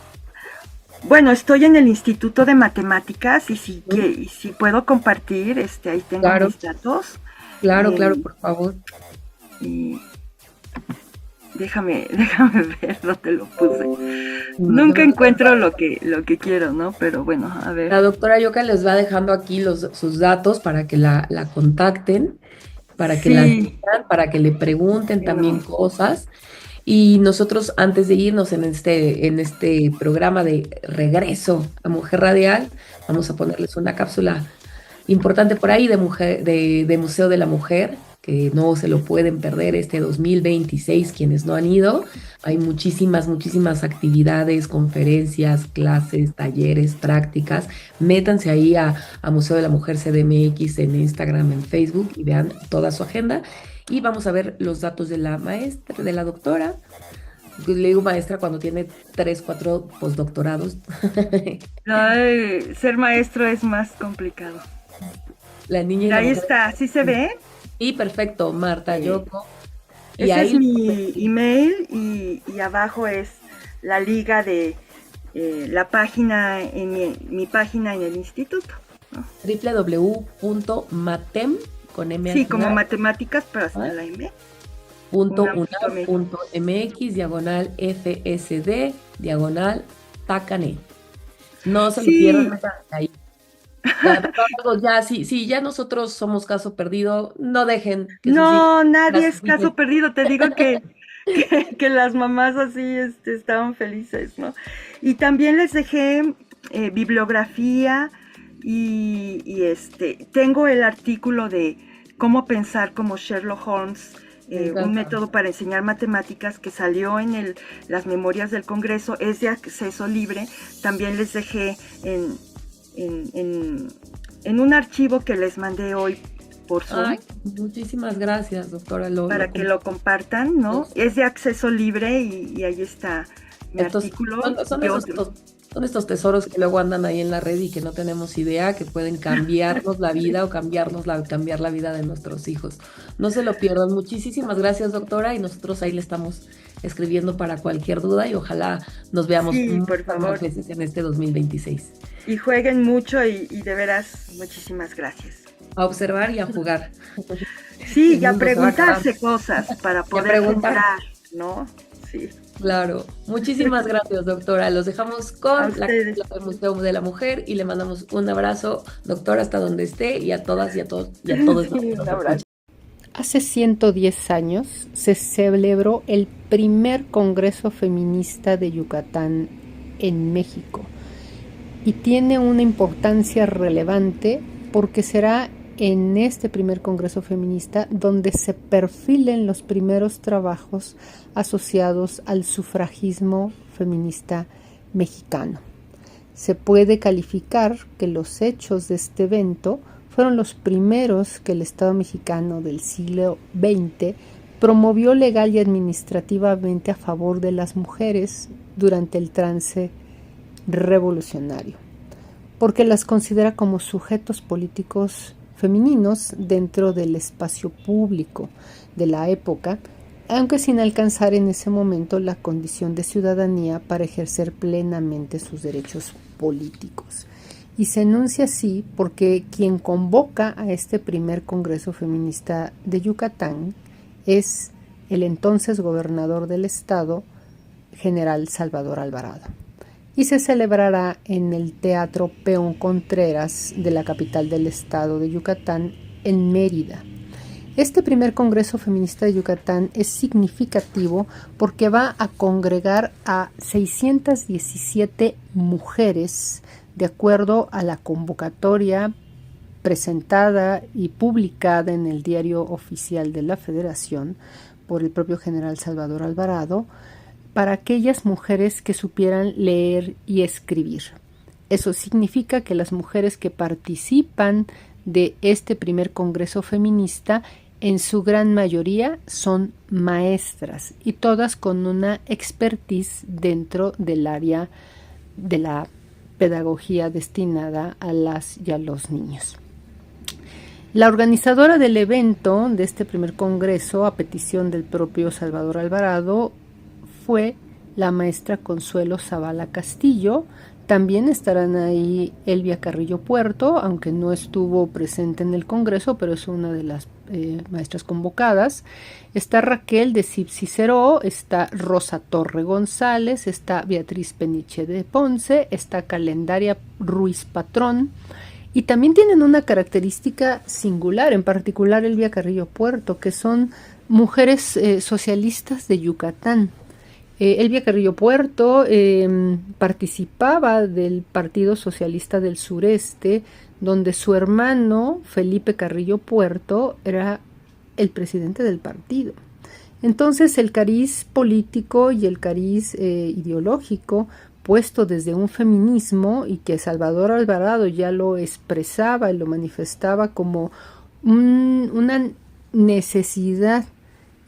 bueno, estoy en el Instituto de Matemáticas y y si puedo compartir, ahí tengo Claro, mis datos. claro, claro, eh, por favor. y déjame ver dónde lo puse. No Nunca me encuentro preocupes. lo que quiero, ¿no? Pero bueno, a ver. La doctora Yoka les va dejando aquí sus datos para que la contacten, para que la Sí, sigan, para que le pregunten también bueno, cosas. Y nosotros, antes de irnos en este programa de regreso a Mujer Radial, vamos a ponerles una cápsula importante por ahí de de Museo de la Mujer, que no se lo pueden perder este 2026 quienes no han ido. Hay muchísimas, muchísimas actividades, conferencias, clases, talleres, prácticas. Métanse ahí a Museo de la Mujer CDMX en Instagram, en Facebook y vean toda su agenda. Y vamos a ver los datos de la maestra, de la doctora. Le digo maestra cuando tiene 3, 4 postdoctorados. ay, ser maestro es más complicado. La niña y Mira, la ahí mujer. está, ¿sí se ve? Y perfecto, Marta Eh, Yoko. Y Ese es ahí mi email y abajo es la liga de la página, mi página en el instituto, ¿no? www.matem con M al Sí, como final, matemáticas, pero hasta ¿ah? la M, punto unam unam.mx. punto mx diagonal FSD diagonal Tacané. No se lo pierdan, Sí, métanse ahí. La verdad, ya, sí, ya nosotros somos caso perdido, no dejen que sus hijos no, nadie las es caso siguen. perdido. Te digo que las mamás así estaban felices, ¿no? Y también les dejé bibliografía tengo el artículo de cómo pensar como Sherlock Holmes, Me un encanta. método para enseñar matemáticas que salió en las memorias del Congreso, es de acceso libre. También les dejé en, en, en un archivo que les mandé hoy por Zoom Ay, muchísimas gracias, doctora. Lo para que lo compartan, ¿no? compartimos. Es de acceso libre y ahí está mi Estos artículo son y otros. son estos tesoros que luego andan ahí en la red y que no tenemos idea, que pueden cambiarnos la vida o cambiar la vida de nuestros hijos. No se lo pierdan. Muchísimas gracias, doctora, y nosotros ahí le estamos escribiendo para cualquier duda y ojalá nos veamos Sí, por muchas más favor. veces en este 2026. Y jueguen mucho y de veras, muchísimas gracias. A observar y a jugar. Sí, El y a mundo se va a acabar. preguntarse cosas para Y a poder preguntar. generar, ¿no? Sí. Claro, muchísimas gracias, doctora. Los dejamos A con la ustedes. cápsula del Museo de la Mujer y le mandamos un abrazo, doctora, hasta donde esté y a todas y a todos y a todos los Sí, que un nos abrazo. escuchan. Hace 110 años se celebró el primer Congreso Feminista de Yucatán en México y tiene una importancia relevante porque será en este primer Congreso Feminista donde se perfilen los primeros trabajos asociados al sufragismo feminista mexicano. Se puede calificar que los hechos de este evento fueron los primeros que el Estado mexicano del siglo XX promovió legal y administrativamente a favor de las mujeres durante el trance revolucionario, porque las considera como sujetos políticos femeninos dentro del espacio público de la época, aunque sin alcanzar en ese momento la condición de ciudadanía para ejercer plenamente sus derechos políticos. Y se enuncia así porque quien convoca a este primer Congreso Feminista de Yucatán es el entonces gobernador del estado, general Salvador Alvarado. Y se celebrará en el Teatro Peón Contreras de la capital del estado de Yucatán, en Mérida. Este primer Congreso Feminista de Yucatán es significativo porque va a congregar a 617 mujeres de acuerdo a la convocatoria presentada y publicada en el Diario Oficial de la Federación por el propio general Salvador Alvarado, para aquellas mujeres que supieran leer y escribir. Eso significa que las mujeres que participan de este primer Congreso Feminista en su gran mayoría son maestras y todas con una expertise dentro del área de la pedagogía destinada a las y a los niños. La organizadora del evento, de este primer congreso, a petición del propio Salvador Alvarado, fue la maestra Consuelo Zavala Castillo. También estarán ahí Elvia Carrillo Puerto, aunque no estuvo presente en el congreso, pero es una de las maestras convocadas. Está Raquel de Cip Cicero, está Rosa Torre González, está Beatriz Peniche de Ponce, está Calendaria Ruiz Patrón, y también tienen una característica singular, en particular Elvia Carrillo Puerto, que son mujeres socialistas de Yucatán. Elvia Carrillo Puerto participaba del Partido Socialista del Sureste, donde su hermano Felipe Carrillo Puerto era el presidente del partido. Entonces el cariz político y el cariz ideológico puesto desde un feminismo, y que Salvador Alvarado ya lo expresaba y lo manifestaba como una necesidad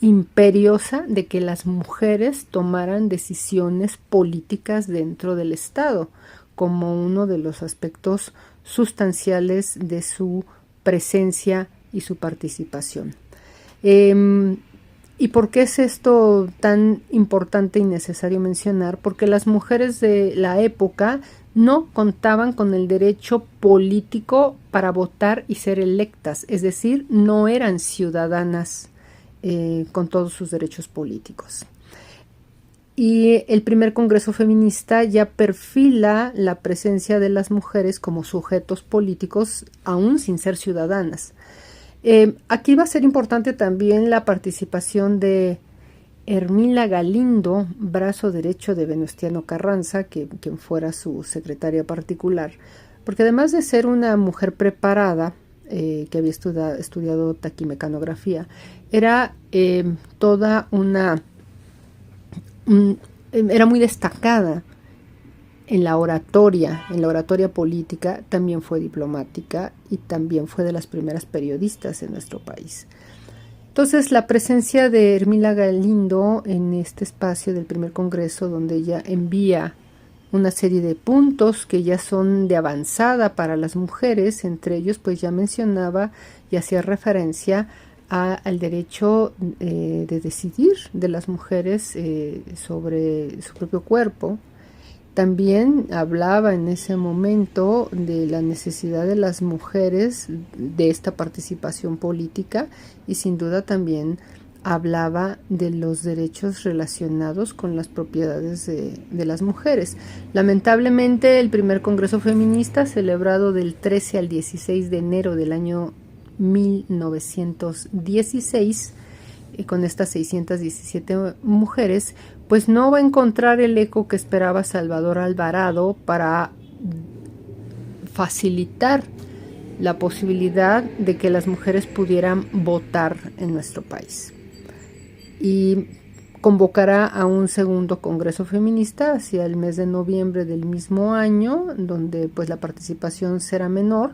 imperiosa de que las mujeres tomaran decisiones políticas dentro del Estado, como uno de los aspectos sustanciales de su presencia y su participación. ¿Y por qué es esto tan importante y necesario mencionar? Porque las mujeres de la época no contaban con el derecho político para votar y ser electas, es decir, no eran ciudadanas con todos sus derechos políticos. Y el primer Congreso Feminista ya perfila la presencia de las mujeres como sujetos políticos, aún sin ser ciudadanas. Aquí va a ser importante también la participación de Hermila Galindo, brazo derecho de Venustiano Carranza, quien fuera su secretaria particular, porque además de ser una mujer preparada, que había estudiado taquimecanografía, era toda una... era muy destacada en la oratoria política, también fue diplomática y también fue de las primeras periodistas en nuestro país. Entonces, la presencia de Hermila Galindo en este espacio del primer congreso, donde ella envía una serie de puntos que ya son de avanzada para las mujeres, entre ellos pues ya mencionaba y hacía referencia al derecho de decidir de las mujeres sobre su propio cuerpo. También hablaba en ese momento de la necesidad de las mujeres de esta participación política, y sin duda también hablaba de los derechos relacionados con las propiedades de las mujeres. Lamentablemente, el primer Congreso Feminista, celebrado del 13 al 16 de enero del año 1916, con estas 617 mujeres, pues no va a encontrar el eco que esperaba Salvador Alvarado para facilitar la posibilidad de que las mujeres pudieran votar en nuestro país. Y convocará a un segundo Congreso Feminista hacia el mes de noviembre del mismo año, donde pues la participación será menor,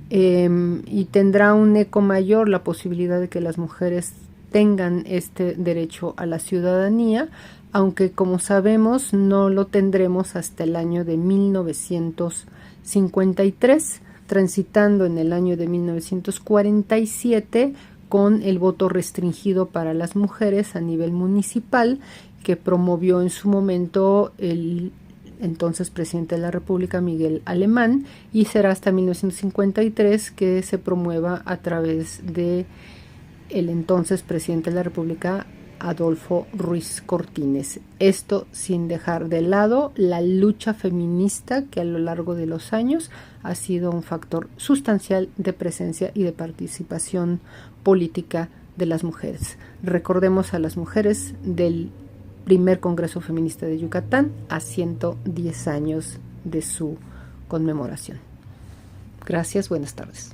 y tendrá un eco mayor la posibilidad de que las mujeres tengan este derecho a la ciudadanía, aunque como sabemos no lo tendremos hasta el año de 1953, transitando en el año de 1947 con el voto restringido para las mujeres a nivel municipal, que promovió en su momento el entonces presidente de la República, Miguel Alemán, y será hasta 1953 que se promueva a través de el entonces presidente de la República, Adolfo Ruiz Cortines. Esto sin dejar de lado la lucha feminista, que a lo largo de los años ha sido un factor sustancial de presencia y de participación política de las mujeres. Recordemos a las mujeres del primer Congreso Feminista de Yucatán a 110 años de su conmemoración. Gracias, buenas tardes.